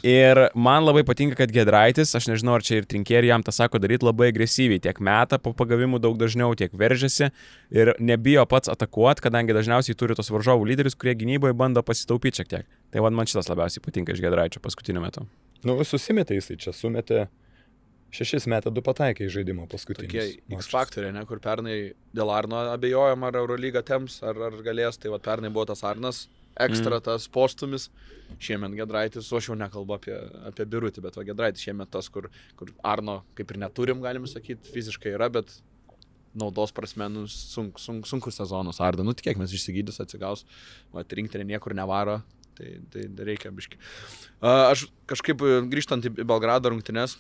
Ir man labai patinka, kad Giedraitis, aš nežinau, ar čia ir trinkėriai jam tą sako daryti labai agresyviai, tiek meta po pagavimų daug dažniau, tiek veržiasi ir nebijo pats atakuoti, kadangi dažniausiai turi tos varžovų lyderius, kurie gynyboje bando pasitaupyti šiek tiek. Tai man šitas labiausiai patinka iš Giedraičio paskutiniu metu. Susimetė jisai čia, sumetė 6 metą 2 pataikai žaidimo paskutinis. Tokie X-faktoriai, ne, kur pernai dėl Arno abejojom, ar Eurolyga temps, ar galės, tai pernai buvo tas Arnas, ekstra tas postumis. Šiemet Giedraitis, o aš jau nekalbu apie Birutį, bet Giedraitis šiemet tas, kur Arno kaip ir neturim, galime sakyti, fiziškai yra, bet naudos prasme, sunkus sezonas Arda. Tikėkime, išsigydys, atsigaus, rinktinė niekur nevaro, tai reikia biški. Aš kažkaip grįžtant į Belgrado rungtynes,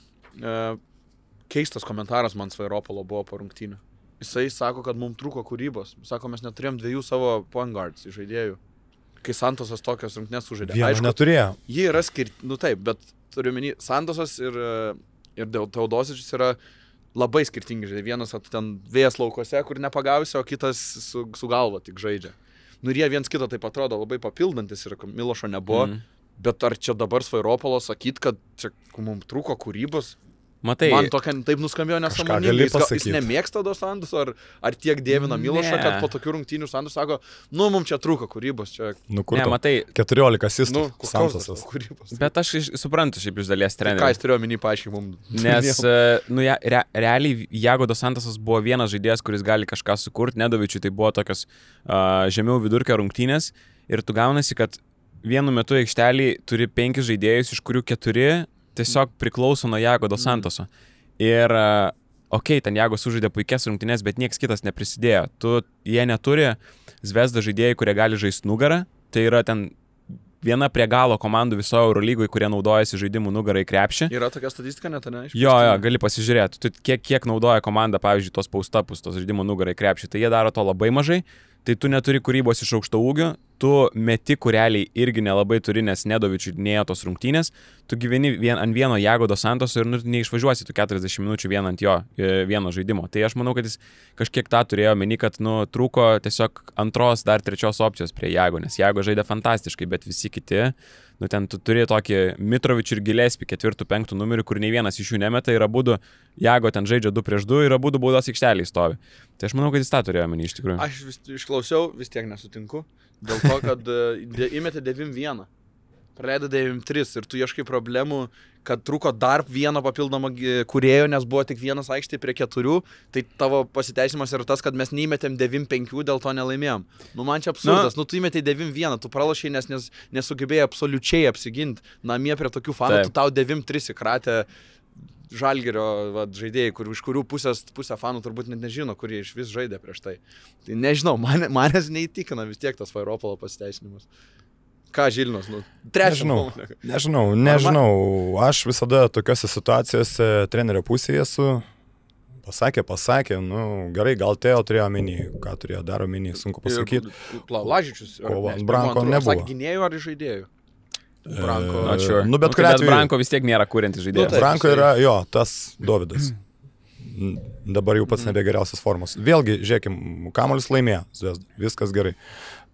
keistas komentaras man Svairopolo buvo po rungtynių. Jisai sako, kad mums trūko kūrybos. Sako, mes neturėjom 2 savo point guards žaidėjų. Kai Santosas tokios rungtynes sužaidė. Aišku, neturėjo. Jie yra taip, bet turiu menį, Santosas ir Teodosičius yra labai skirtingi žaidėjai. Vienas ten vėjas laukose, kur nepagausi, o kitas su galva tik žaidžia. Ir jie viens kitą taip atrodo labai papildantis ir Milošo nebuvo. Bet ar čia dabar Svairopolo sakyt, kad čia mums trūko kūrybos? Matai, man tokia taip nuskambėjo nesąmoningai. Jis nemėgsta Dos Santos, ar tiek dievina Milošą, kad po tokių rungtynių Santos sako, mums čia trūko kūrybos. Čia... matai, 14 asistų Santosas. Bet aš suprantu šiaip iš dalies trenerių. Ką jis turėjo minį paaiškinti mums? Nes, realiai Jago Dos Santosas buvo vienas žaidėjas, kuris gali kažką sukurti, Nedovičiui tai buvo tokios žemiau vidurkio rungtynės ir tu gaunasi, kad vienu metu aikštelį turi 5 žaidėjus, iš kurių 4 tiesiog priklauso nuo Jago Dos Santoso. Ir, ten Jago sužaidė puikias rungtynes, bet niekas kitas neprisidėjo. Jie neturi Zvezda žaidėjai, kurie gali žaisti nugarą. Tai yra ten viena prie galo komandų visoje Eurolygoje, kurie naudojasi žaidimų nugarą į krepšį. Yra tokia statistika net, ne? Jo, gali pasižiūrėti. Kiek naudoja komanda, pavyzdžiui, tos paustapus, tos žaidimų nugarą į krepšį. Tai jie daro to labai mažai. Tai tu neturi kūrybos iš aukšto ūgio, tu meti kureliai irgi nelabai turi, nes Nedovičiui nėjo tos rungtynės, tu gyveni ant vieno Jago Dos Santoso ir neišvažiuosi tu 40 minučių vien ant jo vieno žaidimo. Tai aš manau, kad jis kažkiek tą turėjo meni, kad trūko tiesiog 2, dar 3 opcijos prie Jago, nes Jago žaidė fantastiškai, bet visi kiti, ten tu turi tokį Mitrovičių ir Gillespie 4-5 numerį, kur nei vienas iš jų nemeta ir abudu Jago ten žaidžia 2-2 ir abudu baudos aikšteliai stovi. Tai aš manau, kad jis tą turėjo meni iš tikrųjų. Aš išklausiau, vis tiek nesutinku, dėl to, kad įmetė 9-1, praleido 9-3 ir tu ieškai problemų, kad trūko dar vieno papildomo kūrėjo, nes buvo tik vienas aikštė prie 4, tai tavo pasiteisimas yra tas, kad mes neįmetėm 9-5, dėl to nelaimėjom. Man čia absurdas, tu įmetė 9-1, tu pralašai, nes nesugebėjai absoliučiai apsiginti namie prie tokių fanų, tu tau 9-3 įkratė Žalgirio žaidėjai, iš kurių pusę fanų turbūt net nežino, kurie iš vis žaidė prieš tai. Tai nežinau, manęs neįtikina vis tiek tas Svairopolo pasiteisinimas. Ką Žilinas, Nežinau. Aš visada tokiose situacijose trenerio pusėje esu. Pasakė, gerai, gal Teo turėjo omeny, ką turėjo dar omeny, sunku pasakyti. Lažičius. Branko nebuvo. Sakė gynėjų ar žaidėjų? Branko. Bet kuriuo atveju Branko vis tiek nėra kuriantis žaidėjas. Branko yra, tas Dovydas. Dabar jau pats nebegeriausias formos. Vėlgi, žiūrėkim, kamuolis laimėjo Zvezda, viskas gerai.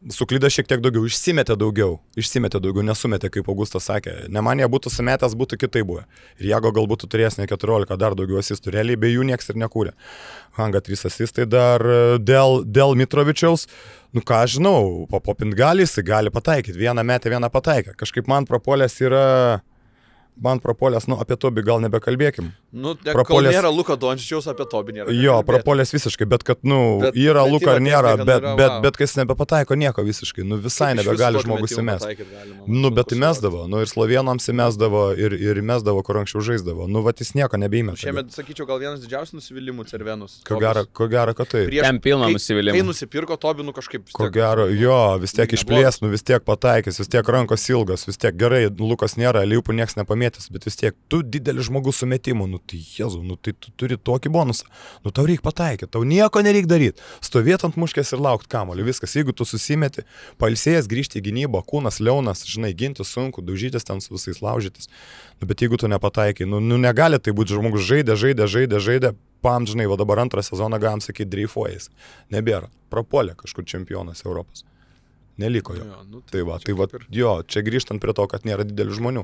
Suklydo šiek tiek daugiau, išsimetė daugiau, nesumetė, kaip Augustas sakė. Ne man jie būtų sumetęs, būtų kitai buvę. Ir Jago galbūt turės ne 14, dar daugiau asistų. Realiai be jų nieks ir nekūrė. Hanga 3 asistai dar dėl Mitrovičiaus. Ką žinau, popint gali, jis gali pataikyti. Vieną metę, vieną pataikė. Kažkaip man propolės yra... apie Tobį gal nebekalbėkim. Kol nėra Luka Dončičiaus, apie Tobį nėra. Jo, propolės visiškai, bet kad, yra Luka ar nėra, bet kai jis nebepataiko nieko visiškai, visai nebegali žmogus įmesti. Bet įmesdavo, ir slovėnams įmesdavo, ir įmesdavo, kur anksčiau žaisdavo. Jis nieko nebeįmeta. Šiemet, sakyčiau, gal vienas didžiausių nusivylimų Cervenus. Ko gero, kad tai. Ten pilna nusivylimų. Kai nusipirko Tobį, kažkaip... Ko gero, vis tiek išplės, vis tiek pataikys, vis tiek rankos ilgas, vis tiek gerai, Lukas nėra, Liupų nieks nepamėtys, bet vis tiek tu didelis žmogus su metimu, tai Jezu, tai tu turi tokį bonusą, tau reikia pataikyti, tau nieko nereikia daryti, stovėti ant muškės ir laukti kamuolį, viskas, jeigu tu susimeti, pailsėjęs grįžti į gynybą, kūnas liaunas, ginti sunku, daužytis ten su visais laužytis, bet jeigu tu nepataikai, negali tai būti, žmogus žaidė, pam, va dabar antrą sezoną galim sakyti, dreifuojas, nebėra, prapuolė kažkur čempionas Europos. Neliko jo. Čia grįžtant prie to, kad nėra didelių žmonių.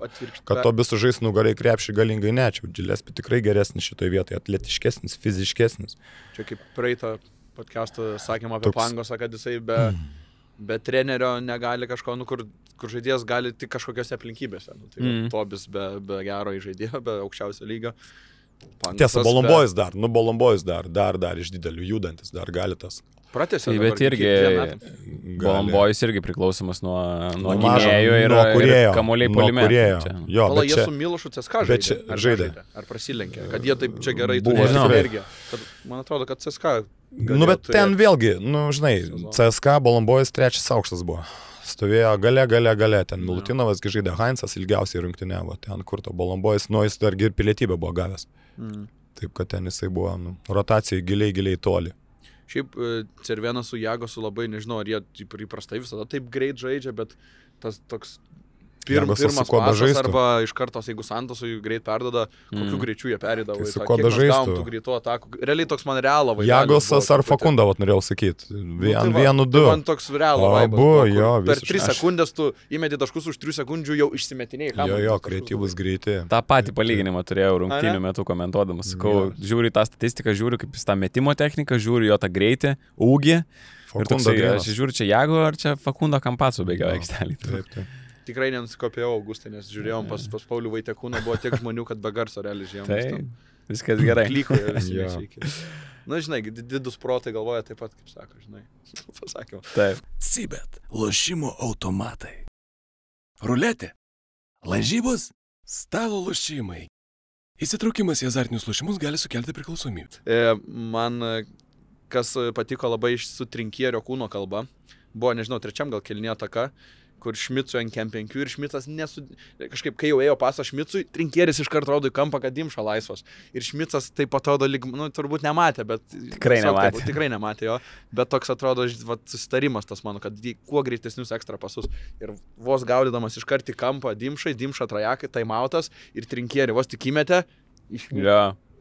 Kad Tobis sužais nugarai krepšį galingai nečiau. Gillespie tikrai geresnis šitoje vietoje, atletiškesnis, fiziškesnis. Čia kaip praeitą podcastą sakėm apie Pangosą, kad jisai be trenerio negali kažko, kur žaidėjas gali tik kažkokiose aplinkybėse. Tobis be gero žaidėjo, be aukščiausio lygio. Tiesa, Bolombojus dar iš didelių judantis, dar gali tas. Pratęsė. Tai bet irgi, Bolombojus irgi priklausomas nuo gynėjų ir kamuoliai puolime. Jo, bet jie su Milošu CSKA žaidė. Ar prasilenkė, kad jie taip čia gerai turi energiją. Man atrodo, kad CSKA... Nu, bet ten vėlgi, žinai, CSKA Bolombojus 3 aukštas buvo. Stovėjo gale, ten Milutinovas žaidė, Heinzas ilgiausiai rungtyniavo, ten kur to Bolombojus, jis dargi ir pilietybę buvo gavęs. Taip, kad ten jisai buvo rotacijai giliai toli. Šiaip Cervėnas su Jagosu labai, nežinau, ar jie įprastai visada taip greit žaidžia, bet tas toks pirmas pasas arba iš kartos, jeigu Santosui greit perdoda, kokiu greičiu jie perėdavo. Tai su kuo bežaistų? Realiai toks man realo vaidmenis. Jagosas ar Fakunda, norėjau sakyti. 1-2. Man toks realo vaidmenis. Per 3 sekundės tu įmeti taškus, už 3 sekundžių jau išsimetinėjai. Jo, kreatyvus greiti. Ta patį palyginimą turėjau rungtynių metu komentuodamas. Sakau, žiūriu tą statistiką, žiūriu kaip jis tą metimo techniką, žiūriu jo tą greitį, ūgį. Ir toksai, aš žiūriu čia Jago ar čia Fakundo Kampaco bėgio aikštelį. Taip. Tikrai nenusikopėjau Augustė, nes žiūrėjom pas Paulių Vaitekūną, buvo tiek žmonių, kad be garso realiai žiūrėjom. Tai, viskas gerai. Klykoje visi nešeikia. Na, žinai, didus protai galvoja taip pat, kaip sako, žinai. Pasakiau. Taip. Sibet, lošimo automatai. Ruletė, lažybos, stalo lošimai. Įsitraukimas į azartinius lošimus gali sukelti priklausomybę. Man, kas patiko labai su Trinkierio kūno kalba, buvo, nežinau, 3 gal kėlinė ataka, kur Šmicui ant kem 5 ir Šmicas kažkaip, kai jau ėjo pasą Šmicui, Trinkieris iš karto rodo į kampą, kad Dimša laisvas. Ir Šmicas taip atrodo, turbūt nematė, bet... Tikrai nematė, jo. Bet toks atrodo, susitarimas tas mano, kad kuo greitesnius ekstra pasus. Ir vos gaudydamas iš karto į kampą Dimša trajakai, taimautas ir Trinkierį vos tik įmetė iš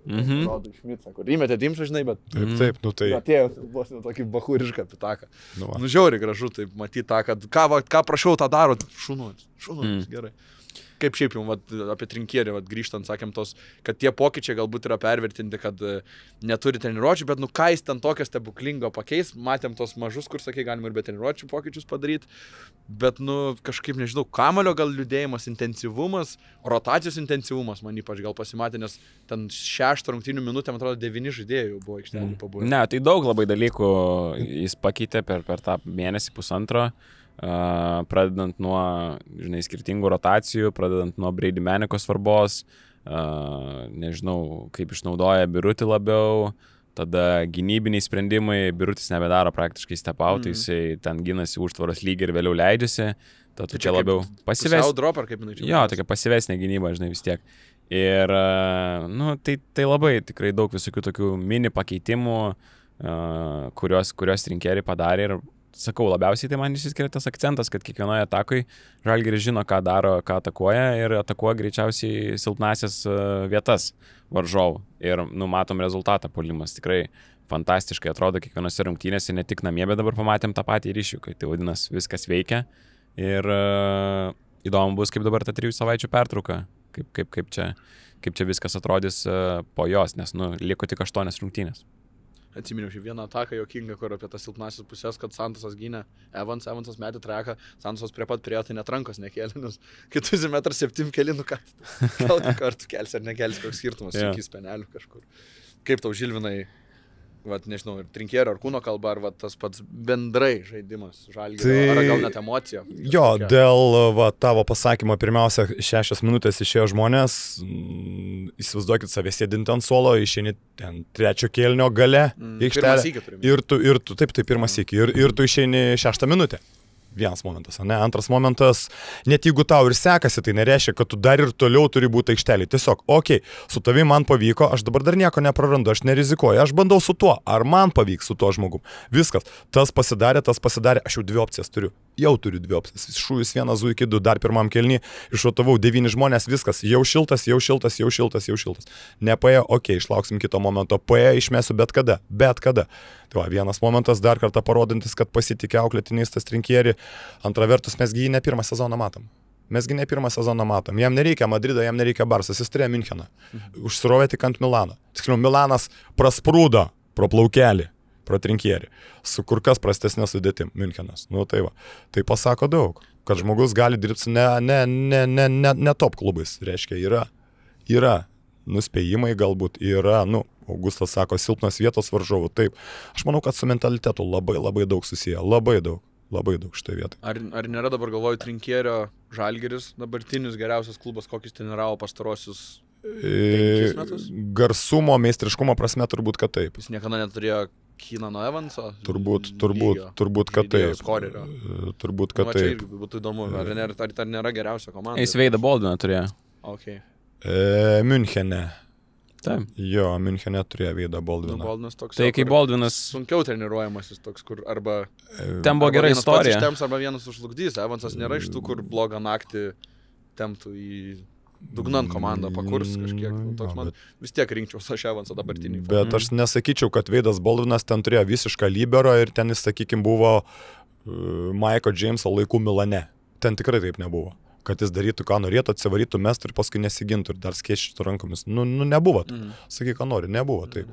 Šmicą, kur įmetė Dimšą, žinai, bet... Taip, tai... Atėjo vos tokį bachūrišką pitaką. Žiauriai gražu, taip matyti tą, kad ką prašiau, tą daro, šunuotis, gerai. Kaip šiaip jau apie Trinkierį grįžtant, sakėm tos, kad tie pokyčiai galbūt yra pervertinti, kad neturi treniruočių, bet ką jis ten tokio stebuklingo pakeis, matėm tos mažus, kur sakai, galima ir be treniruočių pokyčius padaryti, bet kažkaip nežinau, kamalio gal liūdėjimas, intensyvumas, rotacijos intensyvumas man ypač gal pasimatė, nes ten 6 rungtynių minutę, man atrodo, 9 žaidėjų buvo aikštelėje pabuvę. Ne, tai daug labai dalykų jis pakeitė per tą mėnesį pusantro. Pradedant nuo, žinai, skirtingų rotacijų, pradedant nuo Brady Meniko svarbos, nežinau, kaip išnaudoja Birutį labiau, tada gynybiniai sprendimai, Birutis nebedaro praktiškai step out, jisai ten ginasi užtvaros lygį ir vėliau leidžiasi, tad čia labiau pasivesnė. Jo, tokia pasivesnė gynyba, žinai, vis tiek. Ir, tai labai tikrai daug visokių tokių mini pakeitimų, kurios Trinkierį padarė ir sakau, labiausiai tai man išsiskiria tas akcentas, kad kiekvienoje atakoje Žalgiris žino, ką daro, ką atakuoja ir atakuoja greičiausiai silpnasias vietas varžovų. Ir matom rezultatą, puolimas tikrai fantastiškai atrodo kiekvienose rungtynėse, ne tik namie, bet dabar pamatėm tą patį ir iššūkį. Tai vadinasi, viskas veikia ir įdomu bus, kaip dabar ta 3 savaičių pertrauka, kaip čia viskas atrodys po jos, nes liko tik 8 rungtynės. Atsiminiau šį vieną ataką jokingą, kur apie tas silpnasis pusės, kad Santosas gynė Evansas metė treką, Santosas prie pat turėjo, tai net rankos nekėlė, nes kai tu 1,7 m keli, gal kartu kelsi ar nekelsi, koks skirtumas, iki spenelių kažkur. Kaip tau, Žilvinai, nežinau, ir Trinkierio ar kūno kalba, ar tas pats bendrai žaidimas Žalgirio, ar gal net emocija? Jo, dėl tavo pasakymo, pirmiausia, 6 minutės išėjo žmonės, įsivaizduokit save sėdint ant suolo, išeini ten 3 kėlinio gale, ir tu, taip, pirmas sykį, ir tu išeini 6 minutę. Vienas momentas, ne? Antras momentas, net jeigu tau ir sekasi, tai nereiškia, kad tu dar ir toliau turi būti aikštelėje. Tiesiog, su tavimi man pavyko, aš dabar dar nieko neprarandu, aš nerizikuoju, aš bandau su tuo, ar man pavyks su tuo žmogum. Viskas, tas pasidarė, aš jau 2 opcijas turiu. Jau turiu 2 opcijas. Šūvis 1, Zuiki 2, dar pirmam kėlinį, iššotavau 9 žmonės, viskas, jau šiltas. Nepaėjo, išlauksim kito momento, paėjo, išmesiu bet kada. Tai vienas momentas dar kartą parodantis, kad pasitikė auklėtiniais tas Trinkierį. Antra vertus, mesgi jį ne pirmą sezoną matom. Jam nereikia Madrido, jam nereikia Barsas, jis turėjo Müncheną. Užsirovė tik ant Milano. Tiksliau, Milanas prasprūdo pro plaukelį, pro Trinkierį. Su kur kas prastesnė sudėtim Münchenas. Tai pasako daug, kad žmogus gali dirbti ne top klubais. Reiškia, yra nuspėjimai galbūt, yra, Augustas sako, silpnos vietos varžovų. Taip, aš manau, kad su mentalitetu labai daug susiję. Labai daug šitoje vietoje. Ar nėra dabar, galvoju, Trinkierio Žalgiris, dabartinis geriausias klubas, kokis treniravo pastarosius 5 metus? Garsumo, meistriškumo prasme turbūt, kad taip. Jis niekada neturėjo Keenano Evanso? Turbūt, kad taip. Turbūt, kad Čia taip. irgi būtų įdomu, ar nėra geriausia komanda? Jis Veidą Baldviną turėjo. Okay. Münchene. Taip. Jo, Münchene turėjo Veidą Baldviną. Baldvinas toks. Tai kai Baldvinas... Sunkiau treniruojamasis toks, kur arba... Ten buvo gera istorija. Vienas pats ištems, arba vienas užlugdys. Evansas nėra iš tų, kur blogą naktį temptų į dugnan komandą, pakurs kažkiek. Toks man vis tiek rinkčiaus aš Evansą dabartinį. Bet aš nesakyčiau, kad Veidas Baldvinas ten turėjo visišką libero ir ten jis, sakykime, buvo Maiko Jameso laikų Milane. Ten tikrai taip nebuvo. Kad jis darytų, ką norėtų, atsivarytų, mestų ir paskui nesigintų ir dar skėščitų rankomis. Nu, nebuvo. Sakyk, ką nori, nebuvo taip.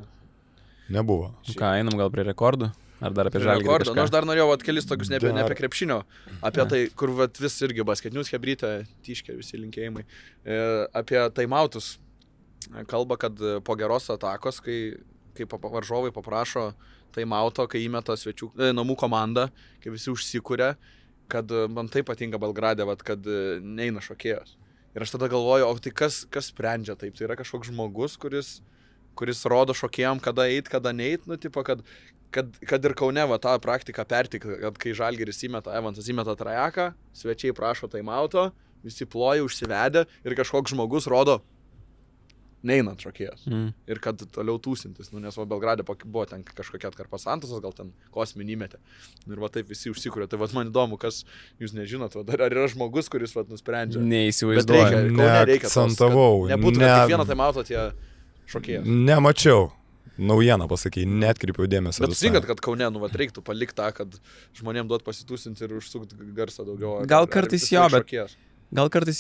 Nebuvo. Ką, einam gal prie rekordų? Ar dar apie Žalgirį kažką? Aš dar norėjau kelis tokius ne apie krepšinio, apie tai, kur vis irgi basketinius hebrytė, tyškė visi linkėjimai, apie taimautus. Kalba, kad po geros atakos, kai varžovai paprašo taimauto, kai įmeta namų komandą, kai visi užsikūrė, kad man tai patinka Belgrade, kad neina šokėjas. Ir aš tada galvoju, o tai kas sprendžia taip? Tai yra kažkoks žmogus, kuris rodo šokėjam, kada eit, kada neit, nu, tipo, kad ir Kaune tą praktiką pertik, kad kai Žalgiris įmeta, Evansas įmeta trajeką, svečiai prašo taimauto, visi ploja, užsivedę ir kažkoks žmogus rodo neinant šokėjas. Ir kad toliau tūsintis, nes Belgrade buvo ten kažkokia atkarpa Santosas, gal ten kosminį metė. Ir taip visi užsikūrė. Tai man įdomu, kas jūs nežinot, ar yra žmogus, kuris nusprendžia. Neįsivaizduoju. Neakcentavau. Nebūtų kiekvieną taimauto tie šokėjas. Nemačiau. Naujieną pasakei, netkreipiau dėmesio. Bet sutinkat, kad Kaune, reiktų palikti tą, kad žmonėms duot pasitūsinti ir užsukti garsą daugiau. Gal kartais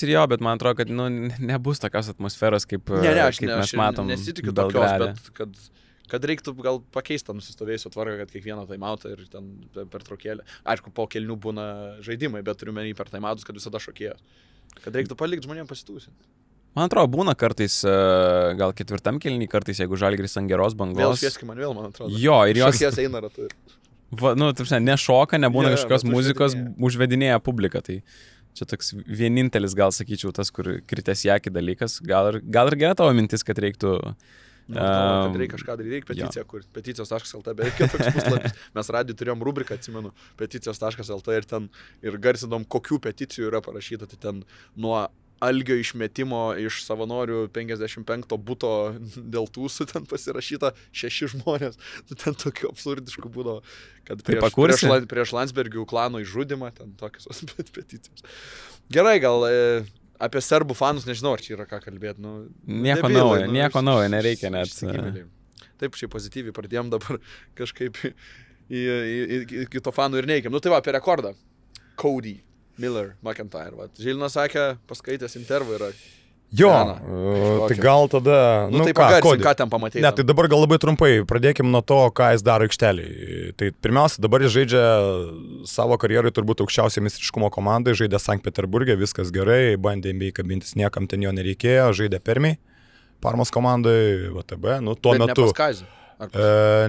jo, bet man atrodo, kad nebus tokios atmosferos, kaip mes matom. Nesitikiu tokios, bet kad reiktų gal pakeisti tą nusistovėjusią tvarką, kad kiekvieną taimautą ir ten per traukėlę. Aišku, po kelnių būna žaidimai, bet turiu menį per taimautus, kad visada šokėjas. Kad reiktų palikti žmonėms pasitūsinti. Man atrodo, būna kartais, gal 4 kelnį, kartais, jeigu Žalgiris ant geros bangos. Vėl švieski man man atrodo. Jo, ir jos... Šokėjas eina ratu. Nešoka, nebūna kažkokios muzikos, užvedinėja publiką. Tai čia toks vienintelis, gal sakyčiau, tas, kur kritęs į akį dalykas. Gal ir gera tavo mintis, kad reiktų... kad reikia kažką daryti, reikia peticiją kurti. Peticijos.lt, beveik toks puslapis. Mes radijo turėjom rubriką, atsimenu, peticijos.lt ir ten ir garsinom, kokių peticijų yra parašyta. Tai ten nuo Algio išmetimo iš savanorių 55 buto dėl tūsų ten pasirašyta 6 žmonės. Ten tokių absurdiškų būdavo, kad prieš Landsbergių klano išžudimą, ten tokios peticijos. Gerai, gal apie serbų fanus nežinau, ar čia yra ką kalbėti. Nieko naujo, nereikia net. Taip, šiaip pozityviai pradėjom dabar kažkaip į kito fanų ir neįkiam. Tai va, apie rekordą. Cody Miller, McIntyre. Žilinas sakė, paskaitęs intervą yra. Jo, tai gal tada... tai pagarsim, ką ten pamatėjai. Ne, tai dabar gal labai trumpai. Pradėkim nuo to, ką jis daro aikšteliai. Tai pirmiausia, dabar jis žaidžia savo karjerai turbūt aukščiausiai meistriškumo komandai, žaidė Sankt Peterburge, viskas gerai, bandė NBA kabintis, niekam ten jo nereikėjo, žaidė Permiai, Parmos komandai, VTB, tuo metu...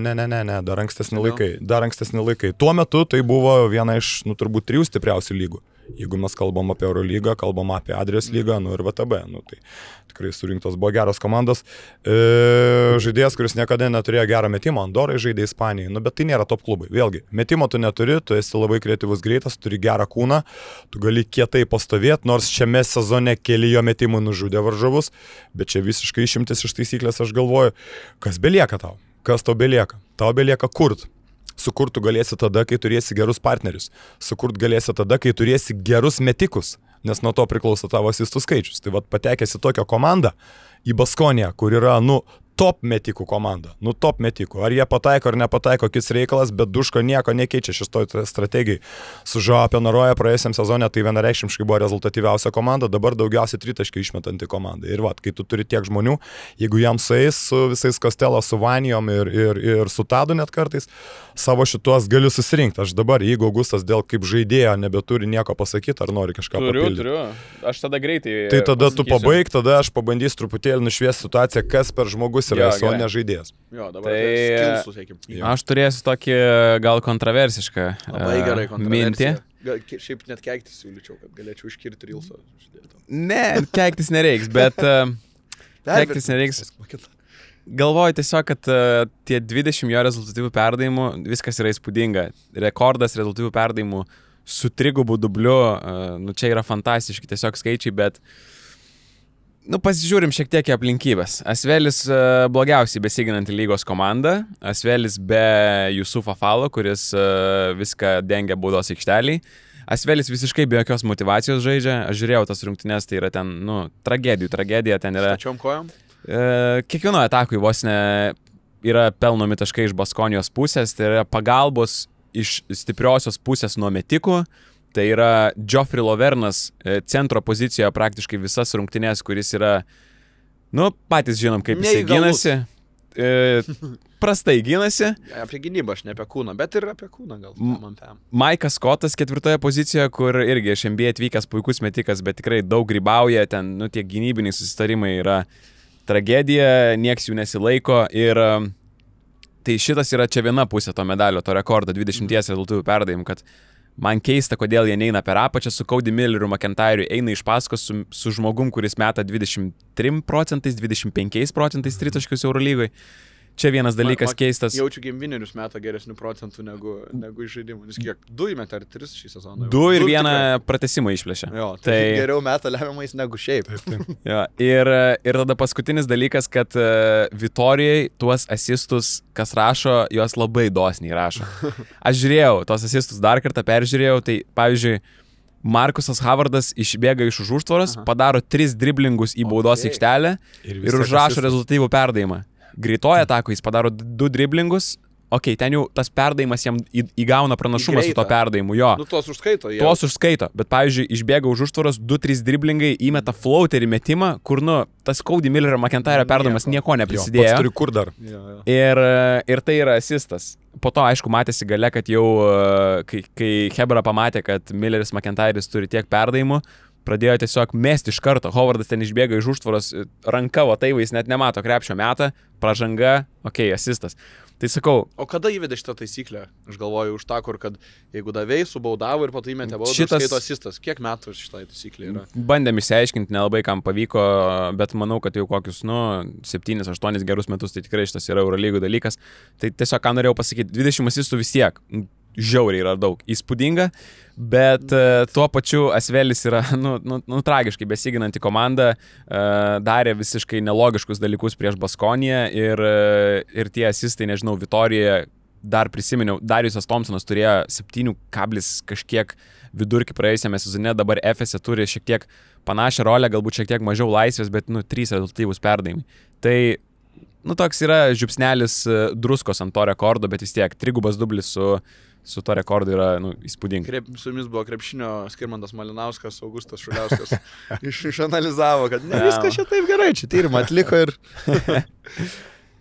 Ne, dar ankstesni laikai. Tuo metu tai buvo viena iš, turbūt 3 stipriausių lygų. Jeigu mes kalbam apie Eurolygą, kalbam apie Adrijos lygą, ir VTB, tai tikrai surinktos buvo geros komandos. Žaidėjas, kuris niekada neturėjo gerą metimą, Andorai žaidė Ispanijai, bet tai nėra top klubai. Vėlgi, metimo tu neturi, tu esi labai kreatyvus greitas, turi gerą kūną, tu gali kietai pastovėti, nors šiame sezone keli jo metimų nužudė varžovus, bet čia visiškai išimtis iš taisyklės, aš galvoju, kas belieka tau? Kas tau belieka? Tau belieka kurt. Sukurt tu galėsi tada, kai turėsi gerus partnerius. Sukurt galėsi tada, kai turėsi gerus metikus, nes nuo to priklauso tavo asistų skaičius. Tai patekęs į tokią komandą, į Baskoniją, kur yra, top metikų komanda. Top metikų. Ar jie pataiko ar nepataiko, kis reikalas, bet Duško nieko nekeičia šitoj strategijai. Su Žao Penaroja praėjusiam sezone tai vienareikšmiškai buvo rezultatyviausia komanda, dabar daugiausiai tritaškių išmetanti komanda. Ir kai tu turi tiek žmonių, jeigu jam sueis su visais Kostelo, su Vanijom ir su Tadu net kartais, savo šituos galiu susirinkti. Aš dabar, jeigu Augustas dėl kaip žaidėjo nebeturi nieko pasakyti, ar nori kažką papildyti. Turiu. Aš tada greitai. Tai tada tu pabaig, tada aš pabandysiu truputėlį nušviesti situaciją, kas per žmogus yra, o ne žaidėjas. Jo, dabar skillsus, eikim. Aš turėsiu tokį gal kontroversišką Labai gerai mintį. Šiaip net keiktis siūlyčiau, kad galėčiau iškirti Reelsą. Ne, keiktis nereiks, bet keiktis nereiks. Galvoju tiesiog, kad tie 20 jo rezultatyvių perdavimų, viskas yra įspūdinga. Rekordas rezultatyvių perdavimų su 3 dubliu, nu čia yra fantastiški tiesiog skaičiai, bet pasižiūrim šiek tiek į aplinkybės. Asvelis blogiausiai besiginanti lygos komanda, Asvelis be Jusufo Falo, kuris viską dengia baudos aikšteliai. Asvelis visiškai be jokios motivacijos žaidžia, aš žiūrėjau tas rungtynes, tai yra ten, tragedija ten yra. Stačiom kojom? Kiekvienoje atakui vos ne yra pelnomi taškai iš Baskonijos pusės, tai yra pagalbos iš stipriosios pusės nuo metikų, tai yra Geoffrey Lovernas centro pozicijoje praktiškai visas rungtynės, kuris yra, patys žinom, kaip jisai gynasi, prastai gynasi. Apie gynybą aš ne apie kūną, bet ir apie kūną gal. Maikas Scottas 4 pozicijoje, kur irgi iš NBA atvykęs puikus metikas, bet tikrai daug grybauja, ten, tie gynybiniai susitarimai yra tragedija, nieks jų nesilaiko ir tai šitas yra čia viena pusė to medalio, to rekordo 20 rezultatyvių perdavimų, kad man keista, kodėl jie neina per apačią su Cody Milleriu, McIntyre'u, eina iš paskos su žmogum, kuris meta 23%, 25% tritaškius Eurolygoje. Čia vienas dalykas keistas. Jaučiu gimvinerius meta geresnių procentų negu iš žaidimų. Nes kiek? 2 įmetė ar 3 šį sezoną? 2 ir 1 pratesimą išplėšė. Jo, tai geriau meta lemiamais negu šiaip. Jo, ir tada paskutinis dalykas, kad Vitorijai tuos asistus, kas rašo, juos labai dosniai rašo. Aš žiūrėjau tos asistus dar kartą, peržiūrėjau, tai pavyzdžiui, Markusas Havardas išbėga iš už užtvaros, padaro 3 driblingus į baudos aikštelę ir užrašo rezultatyvų perdavimą. Greitoje atakoje jis padaro 2 driblingus, ten jau tas perdavimas jam įgauna pranašumą su to perdavimu, jo. Tuos užskaito. Tuos užskaito, bet pavyzdžiui, išbėga už užtvaros 2-3 driblingai, įmeta floaterį metimą, kur, tas Cody Millerio McIntyre perdavimas nieko neprisidėjo. Pats turi kur dar. Ir tai yra asistas. Po to, aišku, matėsi gale, kad jau, kai Hebra pamatė, kad Milleris McIntyre'is turi tiek perdavimų, pradėjo tiesiog mesti iš karto. Hovardas ten išbėga iš užtvaros, ranka, jis net nemato krepšio metą, pražanga, asistas. Tai sakau... O kada įvedė šitą taisyklę? Aš galvoju už tą, kur kad jeigu davėjai, subaudavo ir po to įmetė baudą, skaito asistas. Kiek metų šitą taisyklę yra? Bandėm išsiaiškinti, nelabai kam pavyko, bet manau, kad jau kokius, 7-8 gerus metus, tai tikrai šitas yra Eurolygų dalykas. Tai tiesiog, ką norėjau pasakyti, 20 asistų vis tiek. Žiauriai yra daug. Įspūdinga, bet tuo pačiu Asvelis yra, tragiškai besiginanti komanda, darė visiškai nelogiškus dalykus prieš Baskoniją ir tie asistai, nežinau, Vitorijoje, dar prisiminiau, Dariusas Thompsonas turėjo 7 kažkiek vidurkį praėjusiame sezone, dabar Efese turi šiek tiek panašią rolę, galbūt šiek tiek mažiau laisvės, bet 3 rezultatyvūs perdavimai. Tai toks yra žiupsnelis druskos ant to rekordo, bet vis tiek 3 dublis su to rekordu yra įspūdinga. Su jumis buvo krepšinio Skirmantas Malinauskas, Augustas Šuliauskas. Išanalizavo, kad ne viskas čia taip gerai, čia tyrimą atliko ir...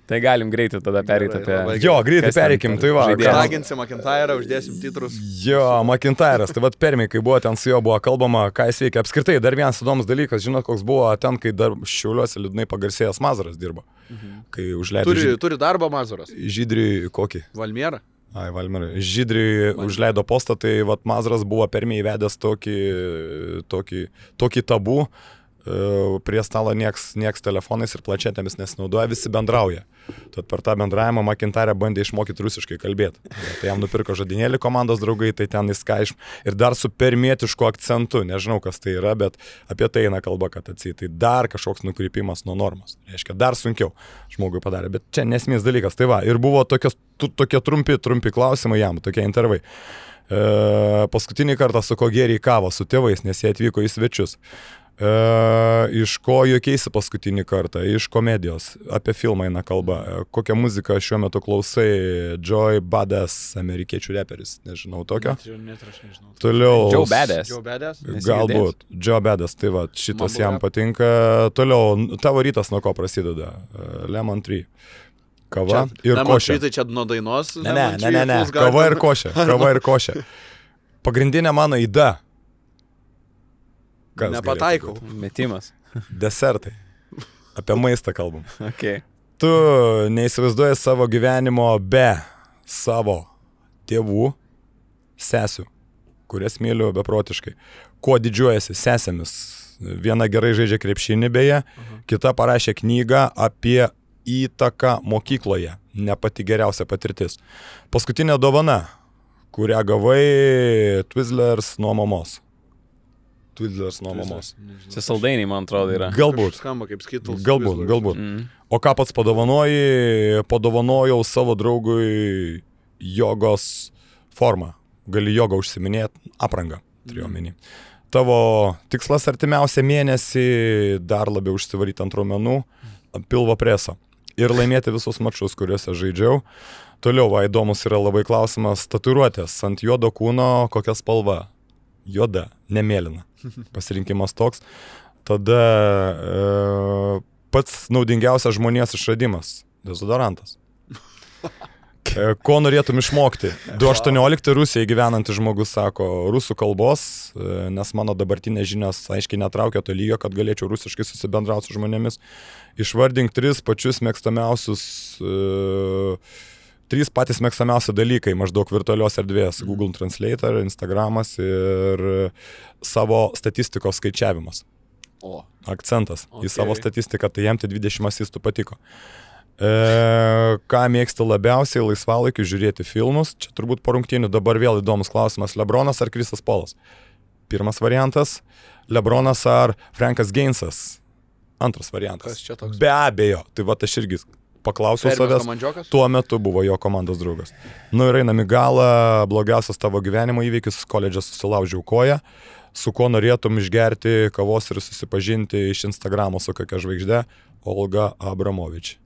Tai galim greitai tada pereiti apie... Jo, greitai pereikim, tai va. Raginsim McIntyre'ą, uždėsim titrus. Jo, McIntyre'as, tai permiai, kai buvo ten su juo buvo kalbama, ką jis veikia. Apskritai, dar vienas įdomus dalykas, žinot, koks buvo ten, kai dar Šiauliuose liūdnai pagarsėjęs Mazuras dirbo. Kai užleido... Turi darbą Mazuras? Žydriui kokį? Valmierą? Valmierą. Žydriui užleido postą, tai Mazuras buvo permiai įvedęs tokį tabų. Prie stalo nieks telefonais ir planšetėmis nesinaudoja, visi bendrauja. Tad per tą bendravimą McIntyre bandė išmokyti rusiškai kalbėti. Tai jam nupirko žodinėlį komandos draugai, tai ten jis ir dar su permietišku akcentu, nežinau kas tai yra, bet apie tai eina kalba, kad tai dar kažkoks nukrypimas nuo normos. Reiškia, dar sunkiau žmogui padarė, bet čia nesmės dalykas. Tai va, ir buvo tokie trumpi klausimai jam, tokie intervai. Paskutinį kartą su ko gėrė į kavą su tėvais, nes jie atvyko į svečius. Iš ko juokeisi paskutinį kartą? Iš komedijos. Apie filmą eina kalba. Kokią muziką šiuo metu klausai? Joey Badass, amerikiečių reperis. Nežinau tokio. Toliau. Joe Badass. Galbūt. Joe Badass. Tai va, šitas jam patinka. Toliau. Tavo rytas nuo ko prasideda? Lemon Tree. Kava ir košė. Tai čia nuo dainos? Ne. Kava ir košė. Pagrindinė mano įda. Nepataikau. Metimas. Desertai. Apie maistą kalbam. Okay. Tu neįsivaizduoji savo gyvenimo be savo tėvų, sesių, kurias myliu beprotiškai. Kuo didžiuojasi sesėmis? Viena gerai žaidžia krepšinį beje, kita parašė knygą apie įtaką mokykloje. Ne pati geriausia patirtis. Paskutinė dovana, kurią gavai Twizzlers nuo mamos. Čia saldainiai, man atrodo, yra. Galbūt. Skamba kaip Skittles. Galbūt. O ką pats padovanoji? Padovanojau savo draugui jogos formą. Gali jogą užsiminėti, aprangą, turiu omeny. Tavo tikslas artimiausią mėnesį dar labiau užsivaryti ant raumenų, pilvo preso ir laimėti visus mačus, kuriuose žaidžiau. Toliau, įdomus yra labai klausimas, tatuiruotės ant juodo kūno, kokia spalva? Juoda, nemėlyna. Pasirinkimas toks. Tada pats naudingiausias žmonijos išradimas – dezodorantas. Ko norėtum išmokti? 2.18 Rusijai gyvenantis žmogus sako rusų kalbos, nes mano dabartinės žinios aiškiai netraukia to lygio, kad galėčiau rusiškai susibendrauti su žmonėmis. Išvardink 3 patys mėgstamiausi dalykai maždaug virtualios erdvės. Google Translator, Instagramas ir savo statistikos skaičiavimas. Akcentas į savo statistiką, tai jam tai 20 asistų patiko. Ką mėgsti labiausiai laisvalaikiu žiūrėti filmus? Čia turbūt po rungtynių dabar vėl įdomus klausimas. LeBronas ar Krisas Polas? Pirmas variantas. LeBronas ar Frankas Gainsas? Antras variantas. Kas čia toks? Be abejo. Tai va aš irgi paklausiau savęs. Tuo metu buvo jo komandos draugas. Nu ir einam į galą. Blogiausias tavo gyvenimo įvykis. Koledže susilaužiau koją. Su kuo norėtum išgerti kavos ir susipažinti iš Instagramo su kokia žvaigždė? Olga Abramovič.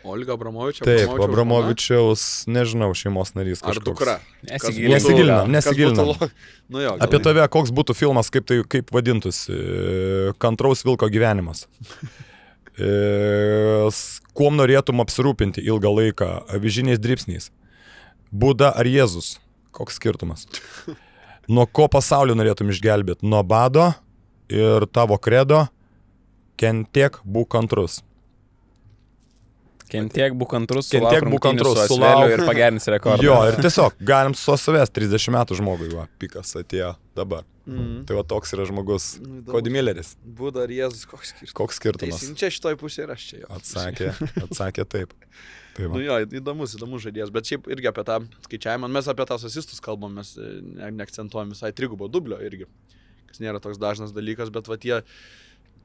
Olga Abramovič. Taip, Abramovičiaus, nežinau, šeimos narys kažkoks. Ar dukra? Nesigilinam. Nu jo, apie tave, koks būtų filmas, kaip vadintųsi, Kantraus vilko gyvenimas. Kuom norėtum apsirūpinti ilgą laiką? Avižiniais dribsniais. Buda ar Jėzus? Koks skirtumas? Nuo ko pasaulio norėtum išgelbėti? Nuo bado ir tavo kredo kentėk, būk kantrus. Kentiek būk kantrus, sulauk ir pagerins rekordą. Jo, ir tiesiog galim susivest 30 metų žmogui, va, pikas atėjo dabar. Tai va toks yra žmogus. Cody Milleris. Buda ar Jėzus, koks skirtumas? Čia šitoj pusėje ir aš čia jo. Atsakė taip. Nu jo, įdomus žaidėjas, bet šiaip irgi apie tą skaičiavimą, mes apie tas asistus kalbam, mes neakcentuojam visai trigubo dublio irgi, kas nėra toks dažnas dalykas, bet va tie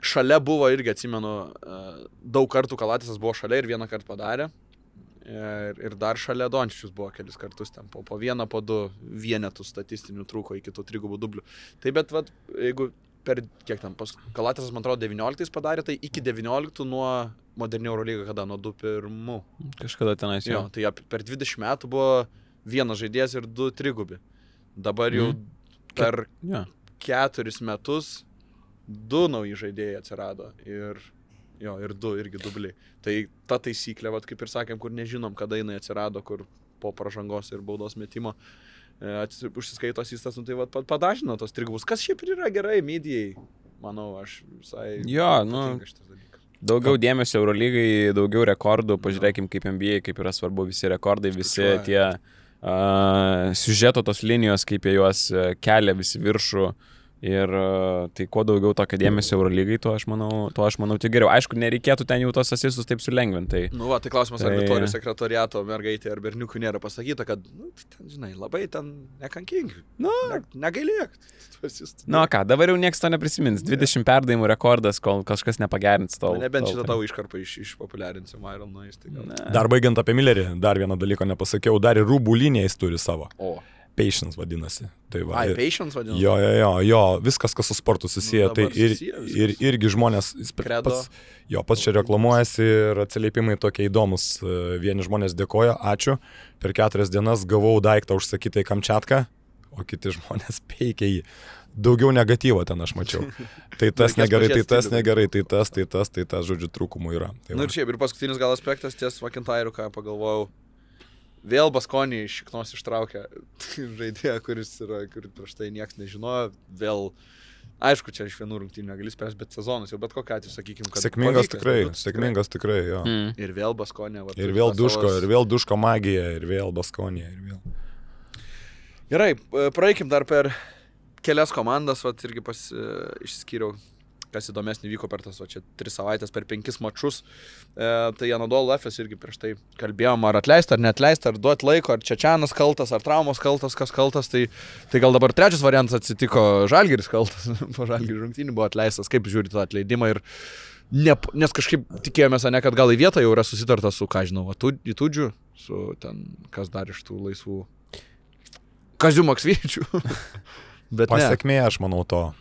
šalia buvo irgi, atsimenu, daug kartų Kalatisas buvo šalia ir vieną kartą padarė. Ir dar šalia Dončičius buvo kelis kartus ten, po vieną, po 2 vienetų statistinių trūko iki tų trigubų dublių. Tai bet, vat, jeigu per, kiek ten, Kalatisas, man atrodo, 19 padarė, tai iki 19 nuo moderni Eurolyga, kada, nuo 2-1. Kažkada tenais jo. Tai per 20 metų buvo vienas žaidėjas ir 2 trigubi. Dabar jau per 4 metus 2 nauji žaidėjai atsirado ir 2 irgi dubliai. Tai ta taisyklė, vat, kaip ir sakėm, kur nežinom, kada jinai atsirado, kur po pražangos ir baudos metimo užsiskaito asistas, tai vat, padažino tos trigubus. Kas šiaip ir yra gerai midijai, manau, aš visai... Daugiau dėmesio Eurolygai, daugiau rekordų, pažiūrėkim kaip NBA, kaip yra svarbu visi rekordai, visi tie siužeto tos linijos, kaip jie juos kelia visi viršų. Ir tai kuo daugiau tokio dėmesio Eurolygai, to aš manau tik geriau. Aišku, nereikėtų ten jau tos asistus taip sulengvinti. Nu va, tai klausimas, ar auditorijų sekretoriato mergaitė ar berniukų nėra pasakyta, kad, nu, ten, žinai, labai ten nekankingi. Nu, negailėk. Nu, ką, dabar jau niekas to neprisimins. 20 perdavimų rekordas, kol kažkas nepagerins to. Nebent šitą tavo iškarpą išpopuliarinsim Iron Noise. Dar baigiant apie Millerį, dar vieną dalyką nepasakiau, dar ir rūbų liniją jis turi savo. Patience vadinasi. Tai va, Patience vadinasi? Jo, viskas, kas su sportu susiję, tai ir irgi žmonės, pats čia reklamuojasi ir atsiliepimai tokie įdomus. Vieni žmonės dėkoja, ačiū, per 4 dienas gavau daiktą užsakytą į Kamčiatką, o kiti žmonės peikia jį. daugiau negatyvo ten aš mačiau. Tai tas Reikės negerai, tai pažiūrėt tas stilių. negerai, tai tas, žodžiu, trūkumų yra. Tai Nu va. ir šiaip, ir paskutinis gal aspektas ties Vakintairu, ką pagalvojau. Vėl Baskonį iš šiknos ištraukė žaidėją, kuris prieš tai niekas nežinojo. Vėl, aišku, čia iš vienų rungtynių negali spręsti, bet sezonas jau bet kokiu atveju, sakykime, kad... Sėkmingas tikrai, jo. Ir vėl Baskonė. Ir vėl duško magija, ir vėl Baskonė, ir vėl. Gerai, praeikim dar per kelias komandas, irgi išsiskyriau, kas įdomesnį vyko per tas, čia 3 savaitės, per 5 mačus. Tai Anadolu Efes irgi prieš tai kalbėjom, ar atleisti, ar neatleisti, ar duoti laiko, ar Čečianas kaltas, ar traumos kaltas, kas kaltas. Tai gal dabar trečias variantas atsitiko, Žalgiris kaltas, po Žalgiris rungtynių buvo atleistas, kaip žiūri tą atleidimą. Ir nes kažkaip tikėjomės, ne, kad gal į vietą jau yra susitarta su, ką žinau, Įtūdžiu, su ten, kas dar iš tų laisvų Kaziu Maksvyčiu. Bet pasiekmė, aš manau, to.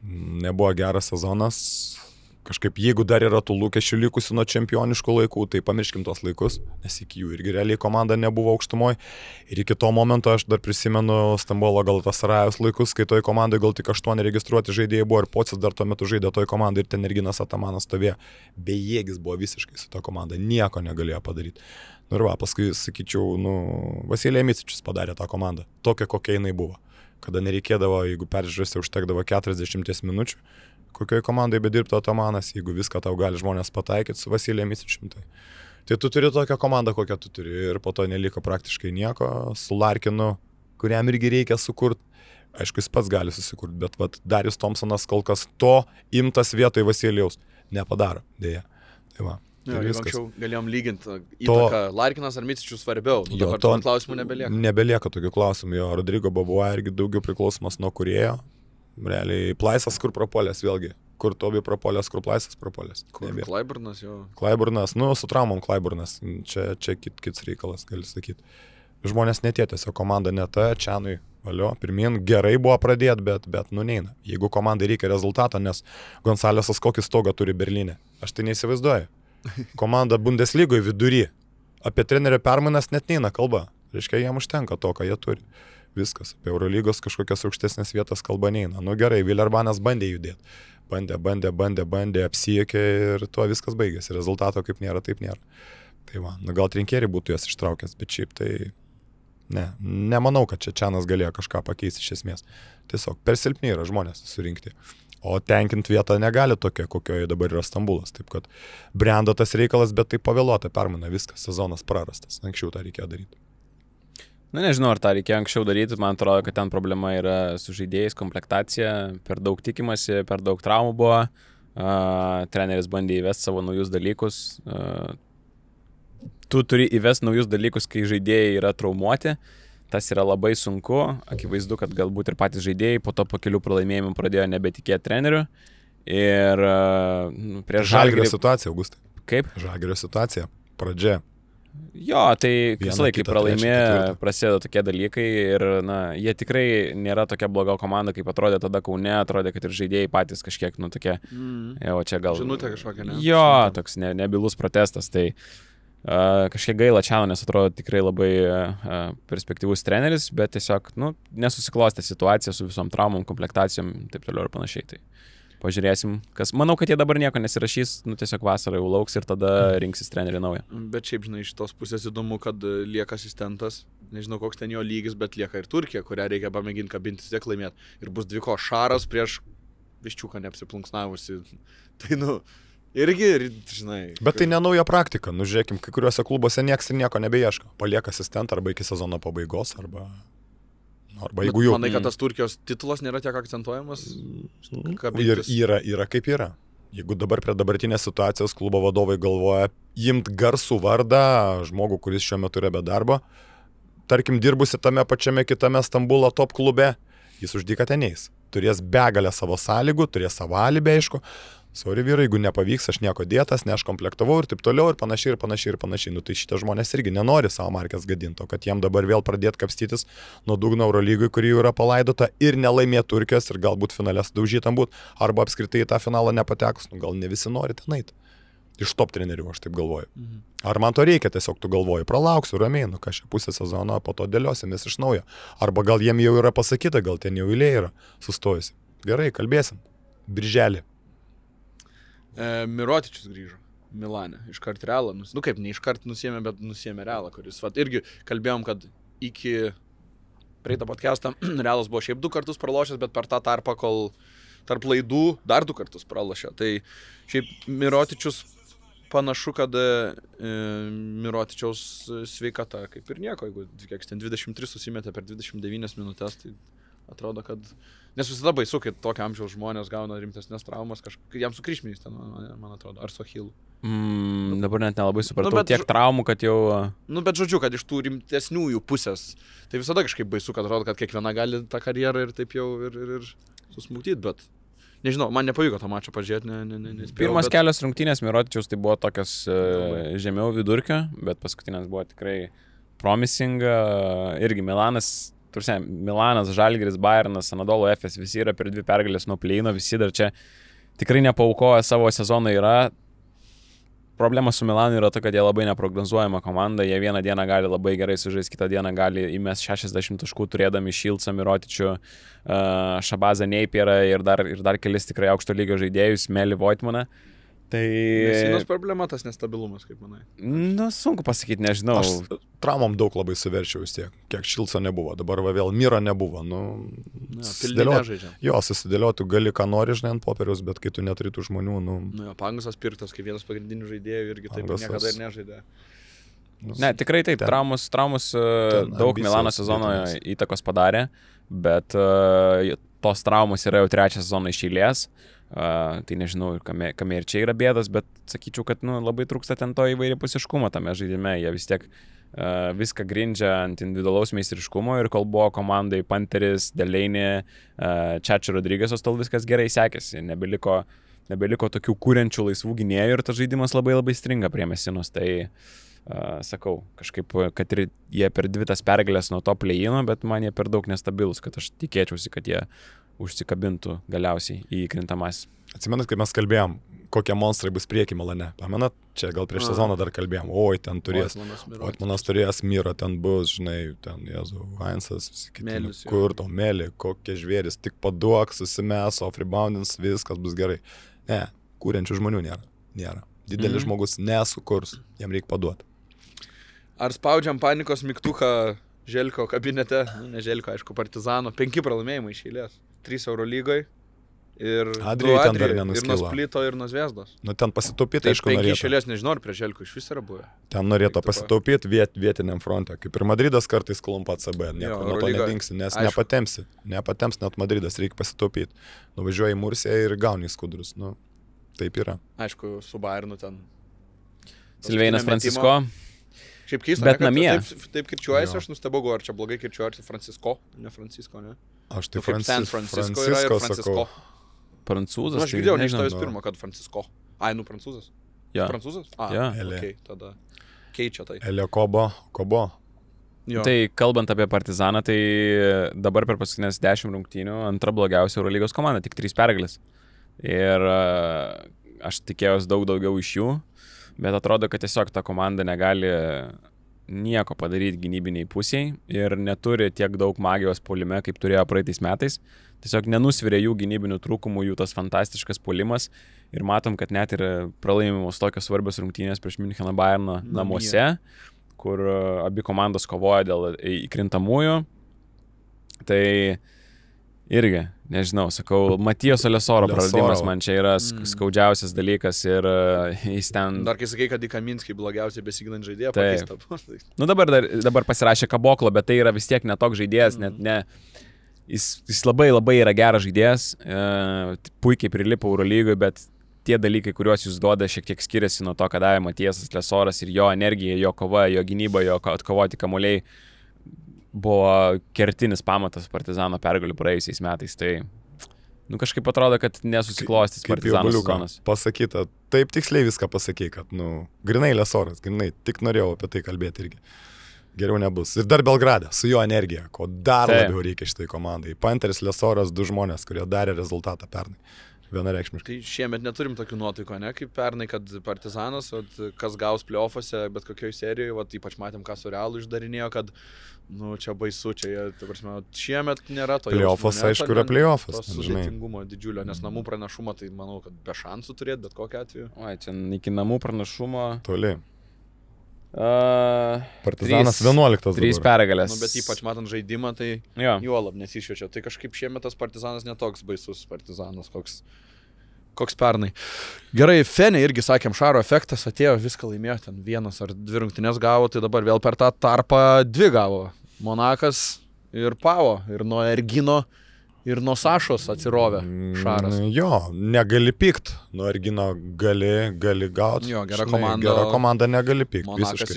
Nebuvo geras sezonas. Kažkaip, jeigu dar yra tų lūkesčių likusių nuo čempioniškų laikų, tai pamirškim tos laikus, nes iki jų irgi realiai komanda nebuvo aukštumoj. Ir iki to momento aš dar prisimenu Stambulo Galatasarajos laikus, kai toj komandai gal tik 8 registruoti žaidėjai buvo ir Pocius dar tuo metu žaidė toj komandai ir ten Erginas Atamanas stovėjo. Bejėgis buvo visiškai su to komanda, nieko negalėjo padaryti. Nu ir va, paskui sakyčiau, Vasilija Micičius padarė tą komandą, tokia kokia jinai buvo. Kada nereikėdavo, jeigu peržiūrėsi, užtekdavo 40 minučių, kokioje komandai bedirbtų Atamanas, jeigu viską tau gali žmonės pataikyti su Vasilija Micičium. Tai tu turi tokią komandą, kokią tu turi, ir po to neliko praktiškai nieko, su Larkinu, kuriam irgi reikia sukurti. Aišku, jis pats gali susikurti, bet Darius Thompsonas kol kas to imtas vietoj Vasilijaus nepadaro, dėja. Tai va. Ja, anksčiau galėjom lyginti įtaką Larkinas ar Micičius svarbiau, dabar to klausimų nebelieka. Nebelieka tokių klausimų, jo, Rodrigo Babua irgi daugiau priklausomas nuo kūrėjo, realiai Plaisas kur prapolės vėlgi, kur Tobi prapolės, kur Plaisas prapolės. Klaiburnas jo. Klaiburnas, su traumom Klaiburnas, čia kits reikalas, gali sakyti. Žmonės netė, tiesiog komanda neta, Čianui, valio, pirmin, gerai buvo pradėti, bet neina. Jeigu komandai reikia rezultato, nes Gonsalesas kokį stogą turi Berlyne, aš tai neįsivaizduoju. Komanda Bundeslygoje vidury. Apie trenerio permainas net neina kalba. Reiškia, jiem užtenka to, ką jie turi. Viskas. Apie Eurolygos kažkokias aukštesnės vietas kalba neina. Gerai, Villerbanas bandė judėti. Bandė, apsiekė ir tuo viskas baigėsi. Rezultato kaip nėra, taip nėra. Tai va, gal Trinkierį būtų jas ištraukęs, bet šiaip tai... Nemanau, kad Čečianas galėjo kažką pakeisti iš esmės. Tiesiog per silpni yra žmonės surinkti. O tenkint vietą negali tokia, kokioje dabar yra Stambulas. Taip kad brendo tas reikalas, bet tai pavėluota permaina, viskas, sezonas prarastas. Anksčiau tą reikėjo daryti. Nežinau, ar tą reikėjo anksčiau daryti. Man atrodo, kad ten problema yra su žaidėjais, komplektacija. Per daug tikimasi, per daug traumų buvo. Treneris bandė įvesti savo naujus dalykus. Tu turi įvesti naujus dalykus, kai žaidėjai yra traumuoti. Tas yra labai sunku, akivaizdu, kad galbūt ir patys žaidėjai po to po kelių pralaimėjimų pradėjo nebetikėti treneriu. Ir prieš Žalgirio situacija, Augustai. Kaip? Žalgirio situacija, pradžia. Jo, tai visą laiką, kai pralaimėjo, prasideda tokie dalykai ir jie tikrai nėra tokia bloga komanda, kaip atrodė tada Kaune, atrodė, kad ir žaidėjai patys kažkiek, tokie, jau čia gal... Žinutė kažkokia, ne? Jo, toks nebilus protestas, tai... Kažkiek gaila Čiano, nes atrodo tikrai labai perspektyvus treneris, bet tiesiog nesusiklostė situacija su visom traumom, komplektacijom, taip toliau ir panašiai. Tai pažiūrėsim, kas. Manau, kad jie dabar nieko nesirašys, tiesiog vasarą jau lauks ir tada rinksis trenerį naują. Bet šiaip, žinai, iš tos pusės įdomu, kad lieka asistentas, nežinau, koks ten jo lygis, bet lieka ir Turkija, kurią reikia pamėginti kabintis tiek laimėti. Ir bus dviko Šaras prieš Viščiuką neapsiplunksnavusi. Tai irgi, žinai. Bet tai nenauja praktika. Žiūrėkim, kai kuriuose klubuose nieks ir nieko nebeieško. Palieka asistentą arba iki sezono pabaigos, arba jeigu jau... Manai, kad tas Turkijos titulas nėra tiek akcentuojamas? Ir yra kaip yra. Jeigu dabar prie dabartinės situacijos klubo vadovai galvoja imt garsų vardą, žmogų, kuris šiuo metu yra be darbo, tarkim, dirbusi tame pačiame kitame Stambulo top klube, jis už dyką ten eis. Turės begalę savo sąlygų, turės savo alibę, aišku. Sorry vyrai, jeigu nepavyks, aš nieko dėtas, ne aš komplektavau ir taip toliau ir panašiai. Tai šitie žmonės irgi nenori savo markės gadinto, kad jiem dabar vėl pradėti kapstytis nuo dugno Eurolygui, kuri jau yra palaidota ir nelaimėti Turkijos ir galbūt finale sudaužytam būt, arba apskritai į tą finalą nepatekus, gal ne visi nori ten eiti. Iš top trenerių, aš taip galvoju. Ar man to reikia, tiesiog tu galvoji, pralauksiu ramiai, nu ką čia pusę sezono, po to dėliosimės iš naujo. Arba gal jiem jau yra pasakyta, gal ten jau eilė yra sustojusi. Gerai, kalbėsim. Birželį. Mirotičius grįžo Milane, iškart Realą. Nu kaip, ne iškart nusiėmė, bet nusiėmė Realą, kuris, irgi kalbėjom, kad iki praeitą podcastą Realas buvo šiaip 2 kartus pralošęs, bet per tą tarpą, kol tarp laidų dar 2 kartus pralošė. Tai šiaip Mirotičius panašu, kad Mirotičiaus sveikata kaip ir nieko, jeigu kiek ten 23 susimetė per 29 minutės, tai atrodo, kad... Nes visada baisu, kai tokio amžiaus žmonės gauna rimtesnės traumas, jam su kryžminiais ten, man atrodo, ar su achilu. Dabar net nelabai supratau, tiek traumų, kad jau... Nu, bet žodžiu, kad iš tų rimtesniųjų pusės, tai visada kažkaip baisu, kad atrodo, kad kiekviena gali tą karjerą ir taip jau ir susmūtyti, bet... Nežinau, man nepavyko tą mačą pažiūrėti, nespėjau. Pirmas kelios rungtynės Mirotičiaus tai buvo tokios žemiau vidurkio, bet paskutinės buvo tikrai promising. Irgi Milanas, Milanas, Žalgiris, Bayernas, Anadolu Efes, visi yra per 2 pergalės nuo pleino, visi dar čia tikrai nepaukoja savo sezoną yra. Problema su Milanu yra ta, kad jie labai neprognozuojama komanda, jie vieną dieną gali labai gerai sužaisti, kitą dieną gali įmest 60 taškų turėdami Šilcą, Mirotičių, Šabazą Neipierą ir dar kelis tikrai aukšto lygio žaidėjus, Melį Voitmaną. Tai... Mesinos problema tas nestabilumas, kaip manai? Nu, sunku pasakyti, nežinau. Aš traumom daug labai suverčiau vis tiek, kiek Šilco nebuvo, dabar va vėl Miro nebuvo. Nu, susidėlioti gali, ką nori, žinai, ant popieriaus, bet kai tu neturi tų žmonių, nu... Pangosas pirktas, kaip vienas pagrindinių žaidėjų irgi taip niekada ir nežaidė. Ne, tikrai taip, traumus daug Milano sezono įtakos padarė, bet tos traumos yra jau 3 sezoną iš eilės. Tai nežinau, kame ir čia yra bėdas, bet sakyčiau, kad labai trūksta ten to įvairiapusiškumo tame žaidime. Jie vis tiek viską grindžia ant individualaus meistriškumo ir kol buvo komandai Panteris, Delaney, Čačio Rodrygėsos, tol viskas gerai sekėsi. Nebeliko tokių kūrenčių laisvų gynėjų ir tas žaidimas labai stringa prie Mesinos. Tai sakau, kažkaip, kad ir jie per 2 tas pergalės nuo to play-ino, bet man jie per daug nestabilus, kad aš tikėčiausi, kad jie užsikabintų galiausiai į krintamas. Atsimenat, kai mes kalbėjom, kokie monstrai bus prieki Milane. Pamenat, čia gal prieš sezoną dar kalbėjom, oi, ten turės, Voitmanas turės, Miro ten bus, žinai, ten Jezu, Hainsas, kur to Melį, kokie žvėris, tik paduok, susimes, off reboundins, viskas bus gerai. Ne, kūrenčių žmonių nėra. Didelis žmogus nesukurs, jam reikia paduoti. Ar spaudžiam panikos mygtuką Želko kabinete, ne Želko, aišku, Partizano, 5 pralaimėjimai iš eilės, 3 Eurolygoje ir Adrijai ten dar ir nenuskilo. nuo Splito ir nuo Zvezdos. Nu ten pasitaupyti, aišku, 5 norėtų. iš eilės, nežinau, ar prie Želko iš vis yra buvę. Ten norėtų pasitaupyti vietiniam fronte, kaip ir Madridas kartais klumpa CB, nieko nuo to nedingsi, nes nepatemps net Madridas, reikia pasitaupyti. Nuvažiuoji į Mursiją ir gauni skudrus, nu, taip yra. Aišku, su Bayernu ten. Silveinas Francisko. Šiaip keista, bet namie. Taip kirčiuojasi, aš nustebau, ar čia blogai kirčiuojasi Francisko, ne Francisko, ne? Aš tai Francisco yra ir Francisko. Prancūzas. Aš girdėjau, ne iš tavęs pirmo, kad Francisko. Ai, prancūzas. Ja. Prancūzas? Okay, tada keičia tai. Elio Kobo. Jo. Tai kalbant apie Partizaną, tai dabar per paskutinės 10 rungtynių antra blogiausia Eurolygos komanda, tik 3 pergalės. Ir aš tikėjausi daug daugiau iš jų. Bet atrodo, kad tiesiog ta komanda negali nieko padaryti gynybiniai pusiai ir neturi tiek daug magijos puolime, kaip turėjo praeitais metais. Tiesiog nenusvirė jų gynybinių trūkumų, jų tas fantastiškas puolimas. Ir matom, kad net ir pralaimimos tokios svarbios rungtynės prieš Müncheną Bayerną namuose, kur abi komandos kovoja dėl įkrintamųjų. Tai irgi, nežinau, sakau, Matijos Lesoro praradimas man čia yra skaudžiausias dalykas ir jis ten... Dar kai sakai, kad į Kaminskį blogiausiai besiginant žaidėją pakeistą. Nu dabar pasirašė Kaboklo, bet tai yra vis tiek netoks žaidėjas, jis labai yra geras žaidėjas, puikiai prilipo Eurolygoje, bet tie dalykai, kuriuos jūs duoda, šiek tiek skiriasi nuo to, ką davė Matijas Lesoras ir jo energija, jo kova, jo gynyba, jo atkovoti kamuoliai. Buvo kertinis pamatas Partizano pergalių praėjusiais metais, tai kažkaip atrodo, kad nesusiklostys Partizano sezonas. Pasakyta, taip tiksliai viską pasakė, kad, grinai Lesoras, grinai, tik norėjau apie tai kalbėti irgi. Geriau nebus. Ir dar Belgrade, su jo energija, ko dar labiau reikia šitai komandai. Panteris, Lesoras, 2 žmonės, kurie darė rezultatą pernai. Vienareikšmiškai. Tai šiemet neturim tokių nuotaikų, ne, kaip pernai, kad Partizanas, kas gaus playoffuose, bet kokioje serijoje, ypač matėm, ką su Realu išdarinėjo, kad, čia baisu, čia, ta prasme, šiemet nėra to. Playoffas, aišku, yra playoffas. To sudėtingumo didžiulio, nes namų pranašumą, tai manau, kad be šansų turėti, bet kokiu atveju. Oi, čia iki namų pranašumo. Toli. Partizanas 11. 3 pergalės. Bet ypač matant žaidimą, tai juolab nesišviečia. Tai kažkaip šiemet tas Partizanas netoks baisus Partizanas, koks pernai. Gerai, Fenė irgi sakėm, Šaro efektas atėjo, viską laimėjo, ten 1 ar 2 rungtynės gavo, tai dabar vėl per tą tarpą 2 gavo. Monakas ir Pavo, ir nuo Ergino, ir nuo Sašos atsirovė Šaras. Jo, negali pykt. Nuo Ergino gali gauti. Jo, gera komanda. Gera komanda negali pykt. Monakas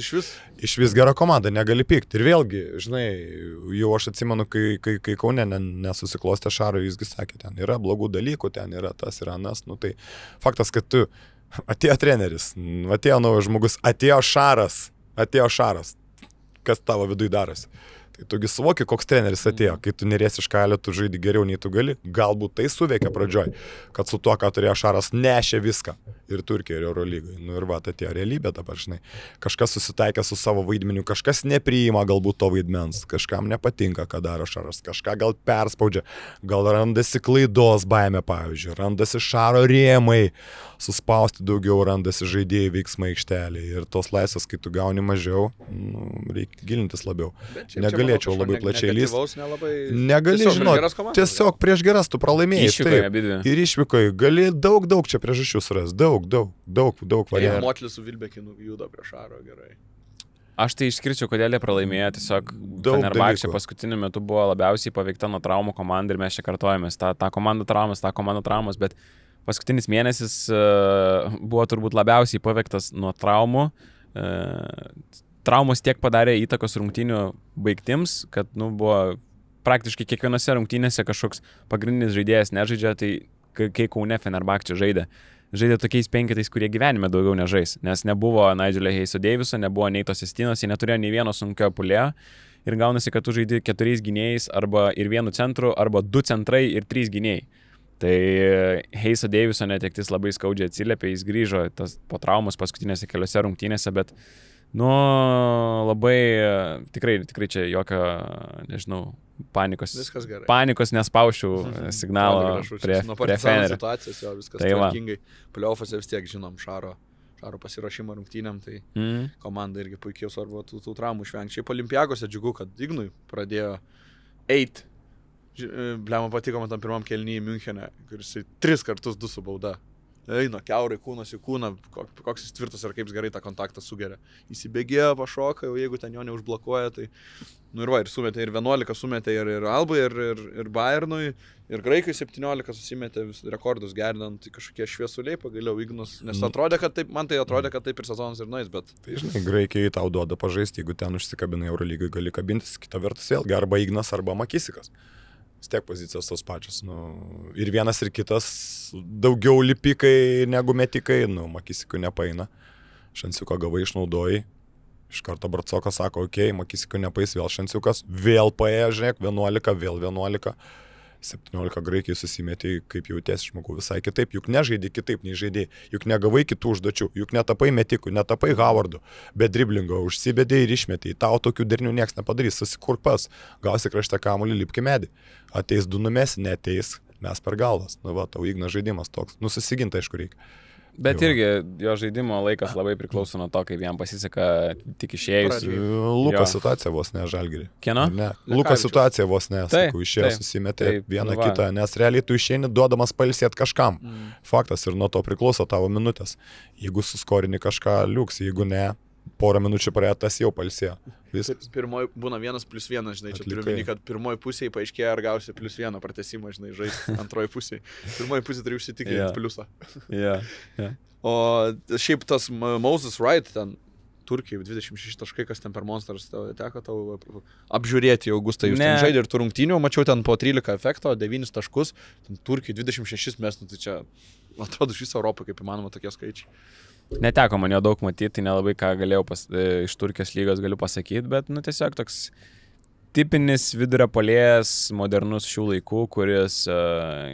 Išvis gera komanda, negali pykt. Ir vėlgi, žinai, jau aš atsimenu, kai Kaune nesusiklostė Šaro, jisgi sakė, ten yra blogų dalykų, ten yra tas ir anas. Tai faktas, kad tu atėjo treneris, atėjo naujas žmogus, atėjo Šaras. Kas tavo viduj darosi? Tugi suvoki, koks treneris atėjo, kai tu neriesi iš kalio, tu žaidi geriau nei tu gali. Galbūt tai suveikia pradžioj, kad su tuo, ką turėjo Šaras, nešė viską. Ir Turkija, ir Eurolygai. Ir atėjo realybė dabar, žinai. Kažkas susitaikė su savo vaidmeniu, kažkas nepriima galbūt to vaidmens, kažkam nepatinka, ką daro Šaras, kažką gal perspaudžia, gal randasi klaidos baimė, pavyzdžiui, randasi Šaro rėmai, suspausti daugiau, randasi žaidėjai veiksmai aikštelėje. Ir tos laisvės, kai tu gauni mažiau, reikia gilintis labiau. Negalėčiau labai plačiai lysti. Negali žinoti. Tiesiog prieš geras tu pralaimėjai. Ir išvykoje gali daug čia priežasčių surasti. Daug variantų. Motlis su Vilbekinu juda prie Šaro gerai. Aš tai išskirčiau, kodėl jie pralaimėjo. Tiesiog Fenerbahčė paskutiniu metu buvo labiausiai paveikta nuo traumų komanda ir mes čia kartojamės. Ta komanda traumas, bet paskutinis mėnesis buvo turbūt labiausiai paveiktas nuo traumų. Traumos tiek padarė įtakos rungtynių baigtims, kad buvo praktiškai kiekvienose rungtynėse kažkoks pagrindinis žaidėjas nežaidžia, tai kai Kaune Fenerbahčė žaidė tokiais 5, kurie gyvenime daugiau nežais, nes nebuvo Nigelio Heiso Daviso, nebuvo Neitos Estinos, jie neturėjo nei vieno sunkio puolėjo ir gaunasi, kad tu žaidi 4 gynėjais arba ir 1 centru, arba 2 centrai ir 3 gynėjai. Tai Heiso Daviso netektis labai skaudžiai atsiliepė, jis grįžo po traumos paskutinėse keliose rungtynėse, bet labai tikrai čia jokio, nežinau, panikos nespaušiu signalo prie Fenerio. Situacijos jo viskas tvarkingai. Playoffose vis tiek žinom Šaro pasiruošimą rungtynėm, tai komanda irgi puikiai svarbu tų traumų išvengti. Šiaip Olimpiakose džiugu, kad Ignui pradėjo eit. Blema patiko man tam pirmam kėlinyje Münchene, kuris 3 kartus 2 su bauda. Eina kiaurai kūnas į kūną, koks jis tvirtas ir kaip gerai tą kontaktą sugeria. Įsibėgėjo, pašoka, jau jeigu ten jo neužblokuoja, tai... ir sumetė, ir 11 sumetė, ir Albai, ir Bayernui, ir Graikai 17 susimetė rekordus gerinant, kažkokie šviesuliai pagaliau Ignus, nes man tai atrodė, kad taip ir sezonas ir nueis, bet... Tai žinai, Graikiai tau duoda pažaisti, jeigu ten užsikabinai Eurolygai, gali kabintis, kita vertus vėlgi, arba Ignas, arba Makisikas. Vis tiek pozicijos tos pačios. Ir vienas ir kitas daugiau lipikai negu metikai. Makisikų nepaina. Šansiuką gavai, išnaudojai. Iš karto Barcokas sako, Makisikų nepais, vėl Šansiukas. Vėl paėjo, žiūrėk, 11, vėl 11. 17 Graikiai susimetė, kaip jautiesi žmogų visai kitaip. Juk nežaidė kitaip nei žaidėjai. Juk negavai kitų užduočių. Juk netapai metikų, netapai Howardu. Be driblingo užsibėdė ir išmetė. Tau tokių derinių nieks nepadarys. Susikurk pas. Gausi krašte kamuolį, lipki medį. Ateis 2 numesi, neteis. Mes per galvas. Tau Ignas žaidimas toks. Susiginta, aišku, reikia. Bet irgi jo žaidimo laikas labai priklauso nuo to, kaip jam pasiseka tik išėjus. Lukas situacija vos ne Žalgirį. Kieno? Ne. Lukas situacija vos ne, sakau, išėjo, susimetė vieną kitą, nes realiai tu išeini duodamas pailsėt kažkam. Faktas ir nuo to priklauso tavo minutės. Jeigu suskorini kažką, liuks, jeigu ne, porą minučių praėjo, tas jau pailsėjo. Pirmoji būna 1+1, žinai, čia turiu minį, kad pirmoji pusėje paaiškėja, ar gausi +1 pratesimą, žinai, žaisti antroji pusėje. Pirmoji pusė turi užsitikrinti pliusą. O šiaip tas Moses Wright, ten Turkijai 26 taškai, kas ten per Monsters teko tau apžiūrėti, Augustai, jūs ten žaidė ir tų rungtynių, mačiau ten po 13 efekto, 9 taškus, ten Turkijai 26 mestų, tai čia atrodo iš viso Europoje kaip įmanoma tokie skaičiai. Neteko man jo daug matyti, tai nelabai ką galėjau iš Turkijos lygos galiu pasakyti, bet tiesiog toks tipinis vidurio puolėjas, modernus šių laikų, kuris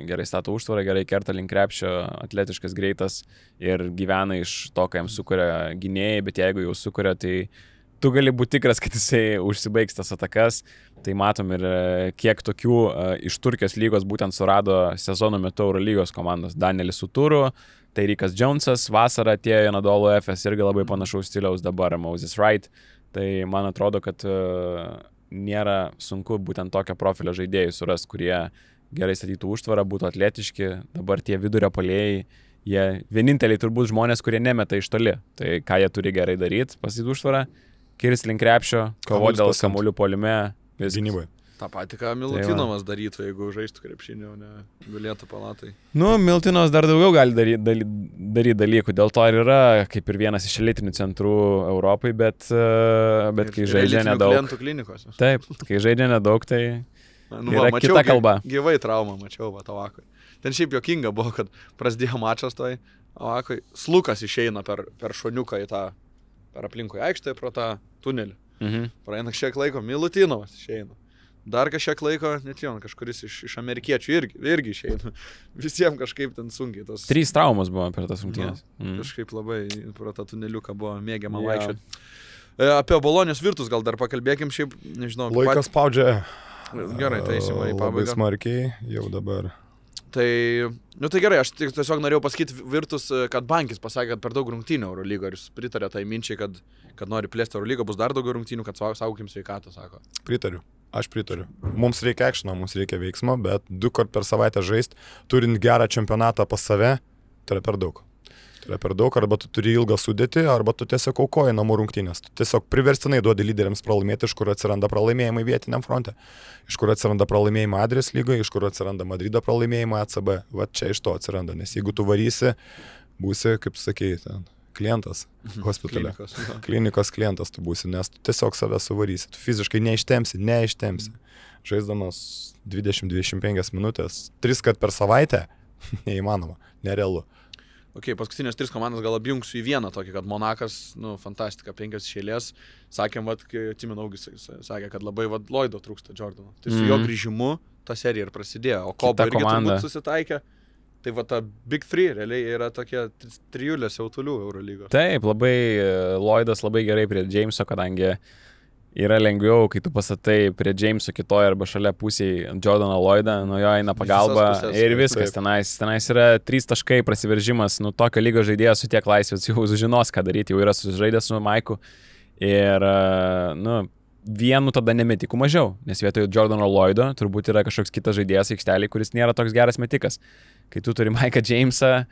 gerai stato užtvarą, gerai kerta link krepšio, atletiškas, greitas ir gyvena iš to, ką jam sukuria gynėjai, bet jeigu jau sukuria, tai tu gali būti tikras, kad jisai užsibaigs tas atakas. Tai matom ir kiek tokių iš Turkijos lygos būtent surado sezono metu Eurolygos komandos. Danielis Suturu, tai Rikas Jonesas, vasarą atėjo Anadolu Efes irgi labai panašaus stiliaus, dabar Moses Wright. Tai man atrodo, kad nėra sunku būtent tokio profilio žaidėjų surasti, kurie gerai statytų užtvarą, būtų atletiški. Dabar tie vidurio puolėjai, jie vieninteliai turbūt žmonės, kurie nemeta iš toli. Tai ką jie turi gerai daryti, pastatyti užtvarą, kirsti link krepšio, kovoti dėl kamuolių puolime. Gynybai. Ta pati, ką Milutinovas darytų, jeigu žaistų krepšinį, o ne gulėtų palatai. Nu, Milutinovas dar daugiau gali daryti dalykų, dėl to ir yra kaip ir vienas iš elitinių centrų Europai, bet kai žaidžia nedaug. Klientų klinikos. Taip, kai žaidžia nedaug, tai yra kita kalba. Gyvai traumą mačiau, Tavakui. Ten šiaip jokinga buvo, kad prasidėjo mačas toj Tavakui. Slukas išeina per šoniuką į tą, per aplinkui aikštę, pro tą tunelį. Praeina kažkiek laiko, Milutinovas išeina. Dar kažkiek laiko, net jau kažkuris iš amerikiečių irgi išeina. Visiems kažkaip ten sunkiai. 3 traumas buvo per tas rungtynes. Kažkaip labai pro tą tuneliuką buvo mėgiama vaikščioti. Apie Bolonijos Virtus gal dar pakalbėkim, šiaip, nežinau. Laikas spaudžia. Gerai, tai įsima į pabaigą. Labai smarkiai, jau dabar. Tai gerai, aš tiesiog norėjau pasakyti Virtus, kad Bankis pasakė, kad per daug rungtynių Eurolygo ir jis pritarė tai minčiai, kad nori plėsti Eurolygą, bus dar daugiau rungtynių, kad saugokim sveikatą, sako. Pritariu. Aš pritariu. Mums reikia akšino, mums reikia veiksmo, bet 2 kart per savaitę žaisti, turint gerą čempionatą pas save, tai yra per daug. Tai yra per daug, arba tu turi ilgą sudėtį, arba tu tiesiog aukoji namų rungtynės. Tu tiesiog priverstinai duodi lyderiams pralaimėti, iš kur atsiranda pralaimėjimai vietiniam fronte, iš kur atsiranda pralaimėjimai Adrijos lygoje, iš kur atsiranda Madrido pralaimėjimai ACB. Va čia iš to atsiranda, nes jeigu tu varysi, būsi, kaip sakei, ten klientas hospitale. Klinikos klientas tu būsi, nes tu tiesiog save suvarysi. Tu fiziškai neištempsi. Žaisdamas 20-25 minutės, 3 kart per savaitę, neįmanoma, nerealu. Ok, paskutinės 3 komandas gal apjungsiu į vieną tokį, kad Monakas, fantastika, 5 iš eilės. Sakėm, kai Timinaugis sakė, kad labai Lloydo trūksta Jordano. Tai su jo grįžimu ta serija ir prasidėjo, o Kobo irgi turbūt susitaikė. Tai va ta Big 3 realiai yra tokia trijulė siautulių Eurolygos. Taip, labai Lloydas labai gerai prie Jameso, kadangi yra lengviau, kai tu pastatai prie Jameso kitoje arba šalia pusėje Jordano Lloydą, nuo jo eina pagalba ir viskas. Tenais yra 3 taškai prasiveržimas, tokio lygio žaidėjas su tiek laisvės jau žinos, ką daryti, jau yra susižaidęs su Maiku ir, vienu tada nemetikų mažiau, nes vietoj Jordano Lloydo turbūt yra kažkoks kitas žaidėjas aikštelėje, kuris nėra toks geras metikas. Kai tu turi Maiką Jamesą,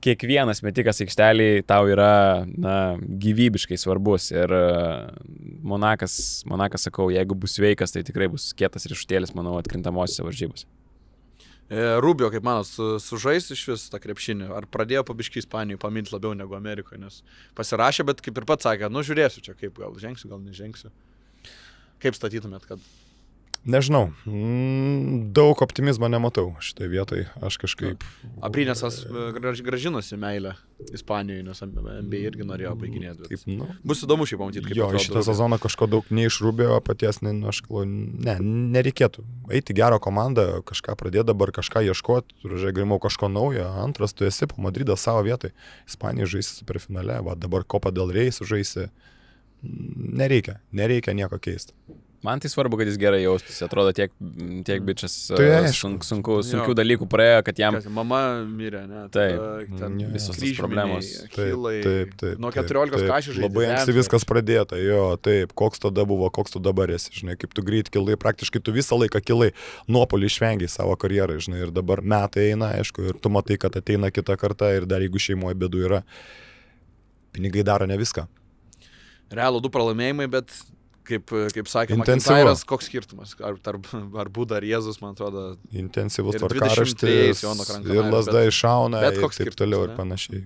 kiekvienas metikas aikštelėje tau yra gyvybiškai svarbus ir Monakas, sakau, jeigu bus sveikas, tai tikrai bus kietas riešutėlis, manau, atkrintamosiose varžybose. Rubio, kaip manot, sužais iš vis tą krepšinį, ar pradėjo pabiškį Ispanijoje paminti labiau negu Amerikoje, nes pasirašė, bet kaip ir pats sakė, žiūrėsiu čia kaip, gal žengsiu, gal nežengsiu. Kaip statytumėt, kad... Nežinau, daug optimizmo nematau šitoje vietoje, aš kažkaip... Aprynėsas gražinusi meilę Ispanijoje, nes NBA irgi norėjo baiginėti. Bus įdomu šiaip pamatyti, kaip... Jo, šitą sezoną kažko daug neišrūbėjo, paties, nereikėtų. Eiti gerą komandą, kažką pradėti dabar, kažką ieškoti, grimau kažko naujo. Antras, tu esi po Madridą savo vietoj. Ispanija žaisi superfinale, dabar Copa del Rey sužaisi. Nereikia nieko keisti. Man tai svarbu, kad jis gerai jaustųsi, atrodo tiek bičias sunkių dalykų praėjo, kad jam... Mama mirė, ne? Taip, visos tos problemos. Taip. Nuo 14 kašių žaidė. Labai anksti viskas pradėta, jo, taip, koks tada buvo, koks tu dabar esi, žinai, kaip tu greit kilai, praktiškai tu visą laiką kilai, nuopolį išvengiai savo karjerą, žinai, ir dabar metai eina, aišku, ir tu matai, kad ateina kita karta ir dar jeigu šeimoje bėdų yra, pinigai daro ne viską. Realų 2 pralaimėjimai, bet kaip sakė McIntyre'as, koks skirtumas, ar Buda, ar Jėzus, man atrodo. Intensyvus tvarkaraštis ir lasda iššauna ir taip toliau ir panašiai.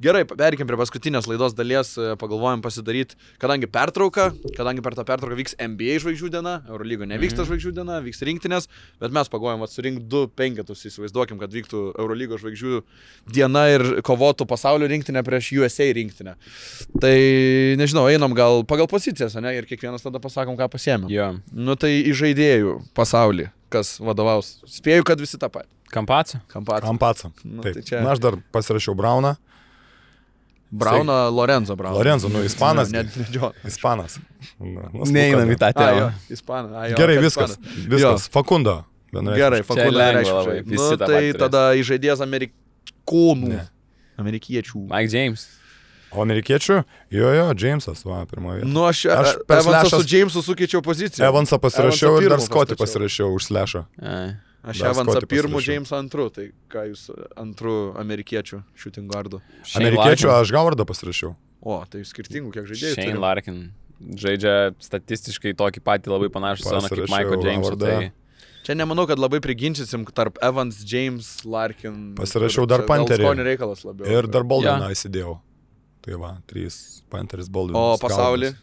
Gerai, perėkim prie paskutinės laidos dalies, pagalvojom pasidaryti, kadangi per tą pertrauką vyks NBA žvaigždžių diena, Eurolygo nevyksta žvaigždžių diena, vyks rinktinės, bet mes pagalvojom surinkti 2 penketus, įsivaizduokim, kad vyktų Eurolygo žvaigždžių diena ir kovotų pasaulio rinktinė prieš USA rinktinę. Tai nežinau, einam gal pagal pozicijas, ne? ir kiekvienas tada pasakom, ką pasiėmė. Jo. Nu tai į žaidėjų pasaulį, kas vadovaus. Spėju, kad visi tą patį. Kampaco? Kampaco. Nu, Taip. tai čia- Na, aš dar pasirašiau Brauną. Brauną, Lorenzo Brauną. Lorenzo, nu, ispanas. Ne John. Ispanas. Nu, Neeinam į tą A, jo, temą. ispaną. Gerai, viskas. Viskas. Fakundo. Gerai, Fakundo lengva reiškia. labai, visi Nu, tą tai patį turės. tada į žaidėjas amerikonų. Ne. Amerikiečių. Mike James. O amerikiečių? Jo, Jamesas, va, pirmoje. Nu, aš per Evansą slešas- su Jamesu sukeičiau poziciją. Evansą pasirašiau Evansą ir dar pirmu Scotty pastačiau. pasirašiau už slešą. Ai. Aš Dar Evansą Scotty pirmu, pasirašiau. Jamesą antru. Tai ką jūs antru amerikiečių shooting guardų? Shane Amerikiečių Larkin. aš Gowardą pasirašiau. O, tai skirtingų kiek žaidėjų. Shane turim. Larkin. Žaidžia statistiškai tokį patį labai panašų seną kaip Pasirašiau Michael James. Howardą. Tai Čia nemanau, kad labai priginčysim tarp Evans, James, Larkin. Pasirašiau dar Čia gal Panterį. skonio reikalas labiau. Ir dar Boldiną įsidėjau. Tai va, 3 Panteris Boldinas. O pasaulį?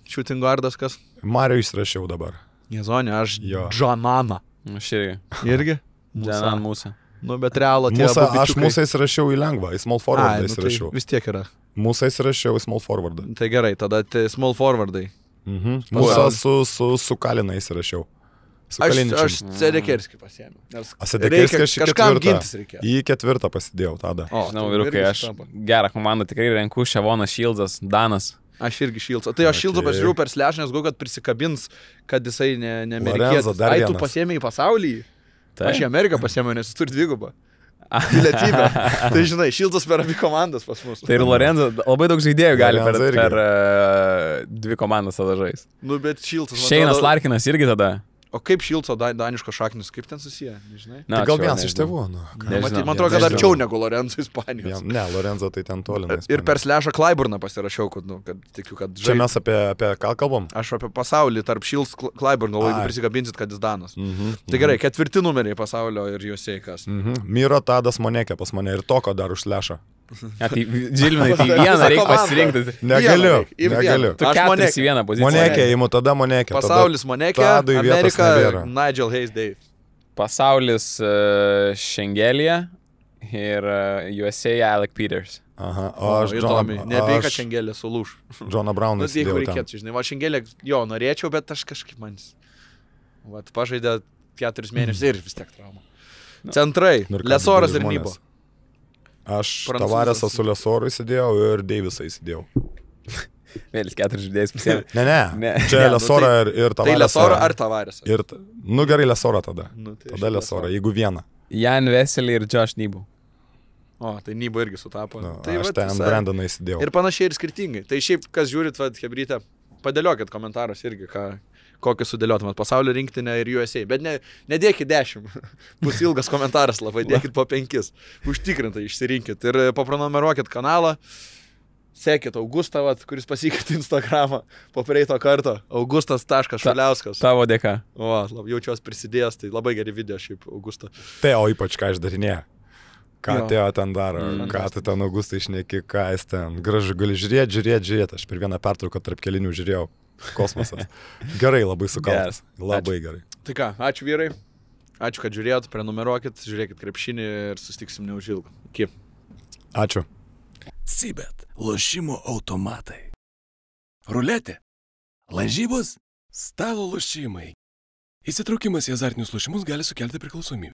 Shooting guardas kas? Mario įsirašiau dabar. Jezonė, aš Jo. Džananą. aš irgi. Irgi? Dženan mūsų. Nu, bet realo tie Musa, abu aš bičiukai- Musą įsirašiau į lengvą, į small Ai, forwardą nu, tai įsirašiau. vis tiek yra. Musą įsirašiau į small forwardą. Tai gerai, tada small forwardai. Musą su Kalina įsirašiau. Su Aš Kaliničiu. Sedekerskį pasiėmiau. Nes Sedekerskį reikia- aš į kažkam ketvirtą. gintis reikia. Į ketvirtą pasidėjau tada. O, Žinau, tai vyrukai, irgi aš sutampa. gerą komandą tikrai renku. Ševonas Šildzas, Danas. Aš irgi Šilcą. Tai aš Šilcą Okay. pasižiūrėjau per slešą, nes galvoju, kad prisikabins, kad jisai ne Lorenzo amerikietis. dar Ai, tu vienas. pasiėmė į pasaulį. Tai. Aš į Ameriką pasiėmiau, nes jis turi dvigubą pilietybę. Tai žinai, Šilcas per abi komandas pas mus. Tai ir Lorenzo, labai daug žaidėjų gali per, Lorenzo irgi. per dvi komandas tada žais. Nu, bet Šilcas. man Šeinas atrodo- Larkinas irgi tada. O kaip Šilco daniško šaknis, kaip ten susiję, nežinai? Na, Tai gal čia vienas nežinau. iš tėvų. Nu, Nežinau, Man atrodo, kad nežinau. arčiau negu Lorenzo Ispanijos. ne, Lorenzo tai ten tolimas. Ir per slešą Klaiburną pasirašiau, kad, nu, kad tikiu, kad Čia žai- mes apie ką kalbam? Aš apie pasaulį tarp Šils Klaiburn, galvoju, jeigu Ai. prisikabinsit, kad jis Danas. Mhm. Tai gerai, ketvirti numeriai pasaulio ir jūs eikas. Miro Tadas Monekė pas mane ir toko dar užlešą. Ja, tai Džilminai, tai Visą vieną reikia komandą. pasirinkti. Negaliu, Vieną, negaliu. Tu Aš keturis Monekė. į vieną poziciją. Monekė, įimu tada Monekė. Pasaulis Monekė, Tadui vietos Amerika, nebėra. Nigel Hayes Dave. Pasaulis Šengelija ir USA Alec Peters. Aha, o aš įdomi. Nebeiga aš Šengelė sulūž. Džoną Brauną Nu, tai jeigu įsidėjau ten. reikėtų, žinai, va Šengelė, jo, norėčiau, bet aš kažkaip manis. Vat, pažaidė 4 mėnesius ir vis tiek trauma. Centrai, Nu ir ką, Lesoras ir dideli Nybo. žmonės. Aš Prancūzas. Tavaresą su Lesoru įsidėjau ir Deivisą įsidėjau. Vėlis 4 žaidėjus pasiėmė. Ne. Ne. Čia Ne, nu Lesorą ir Tai Tavaresą. Lesorą ar Tavaresą? Ir, nu gerai, Lesorą tada. Nu, tai Tada aš Lesorą, jeigu vieną. Jan Veselį ir Josh Nybu. O, tai Nybo irgi sutapo. Nu, Tai aš vat ten visai. Brandoną įsidėjau. Ir panašiai ir skirtingai. Tai šiaip, kas žiūrit, vad, Hebrytė, padėliokit komentaruose irgi, kokį sudėliotumėt pasaulio rinktinę ir USA. Bet nedėkit 10. Bus ilgas komentaras labai, dėkit po 5. Užtikrintai išsirinkit. Ir paprenumeruokit kanalą. Sekit Augustą, vat, kuris pasikeitė Instagramą po prieito karto. Augustas.šuliauskas. Tavo dėka. O, jaučiuosi prisidėjęs, tai labai geri video šiaip Augustą. Tai, o ypač ką aš darinėjau. Ką Jo. Teo ten daro, ką tu ten Augustai išneki, ką jis ten. Gražu, gali žiūrėti. Aš per vieną pertrauką tarp kelinių žiūrėjau. Kosmosas. Gerai, labai sukaltas. Labai gerai. Tai ką, ačiū vyrai. Ačiū, kad žiūrėjot, prenumeruokit, žiūrėkit krepšinį ir susitiksim neužilgo. Iki. Ačiū. Sibet, lošimo automatai. Ruletė, lažybos, stalo lošimai. Įsitraukimas į azartinius lošimus gali sukelti priklausomybę.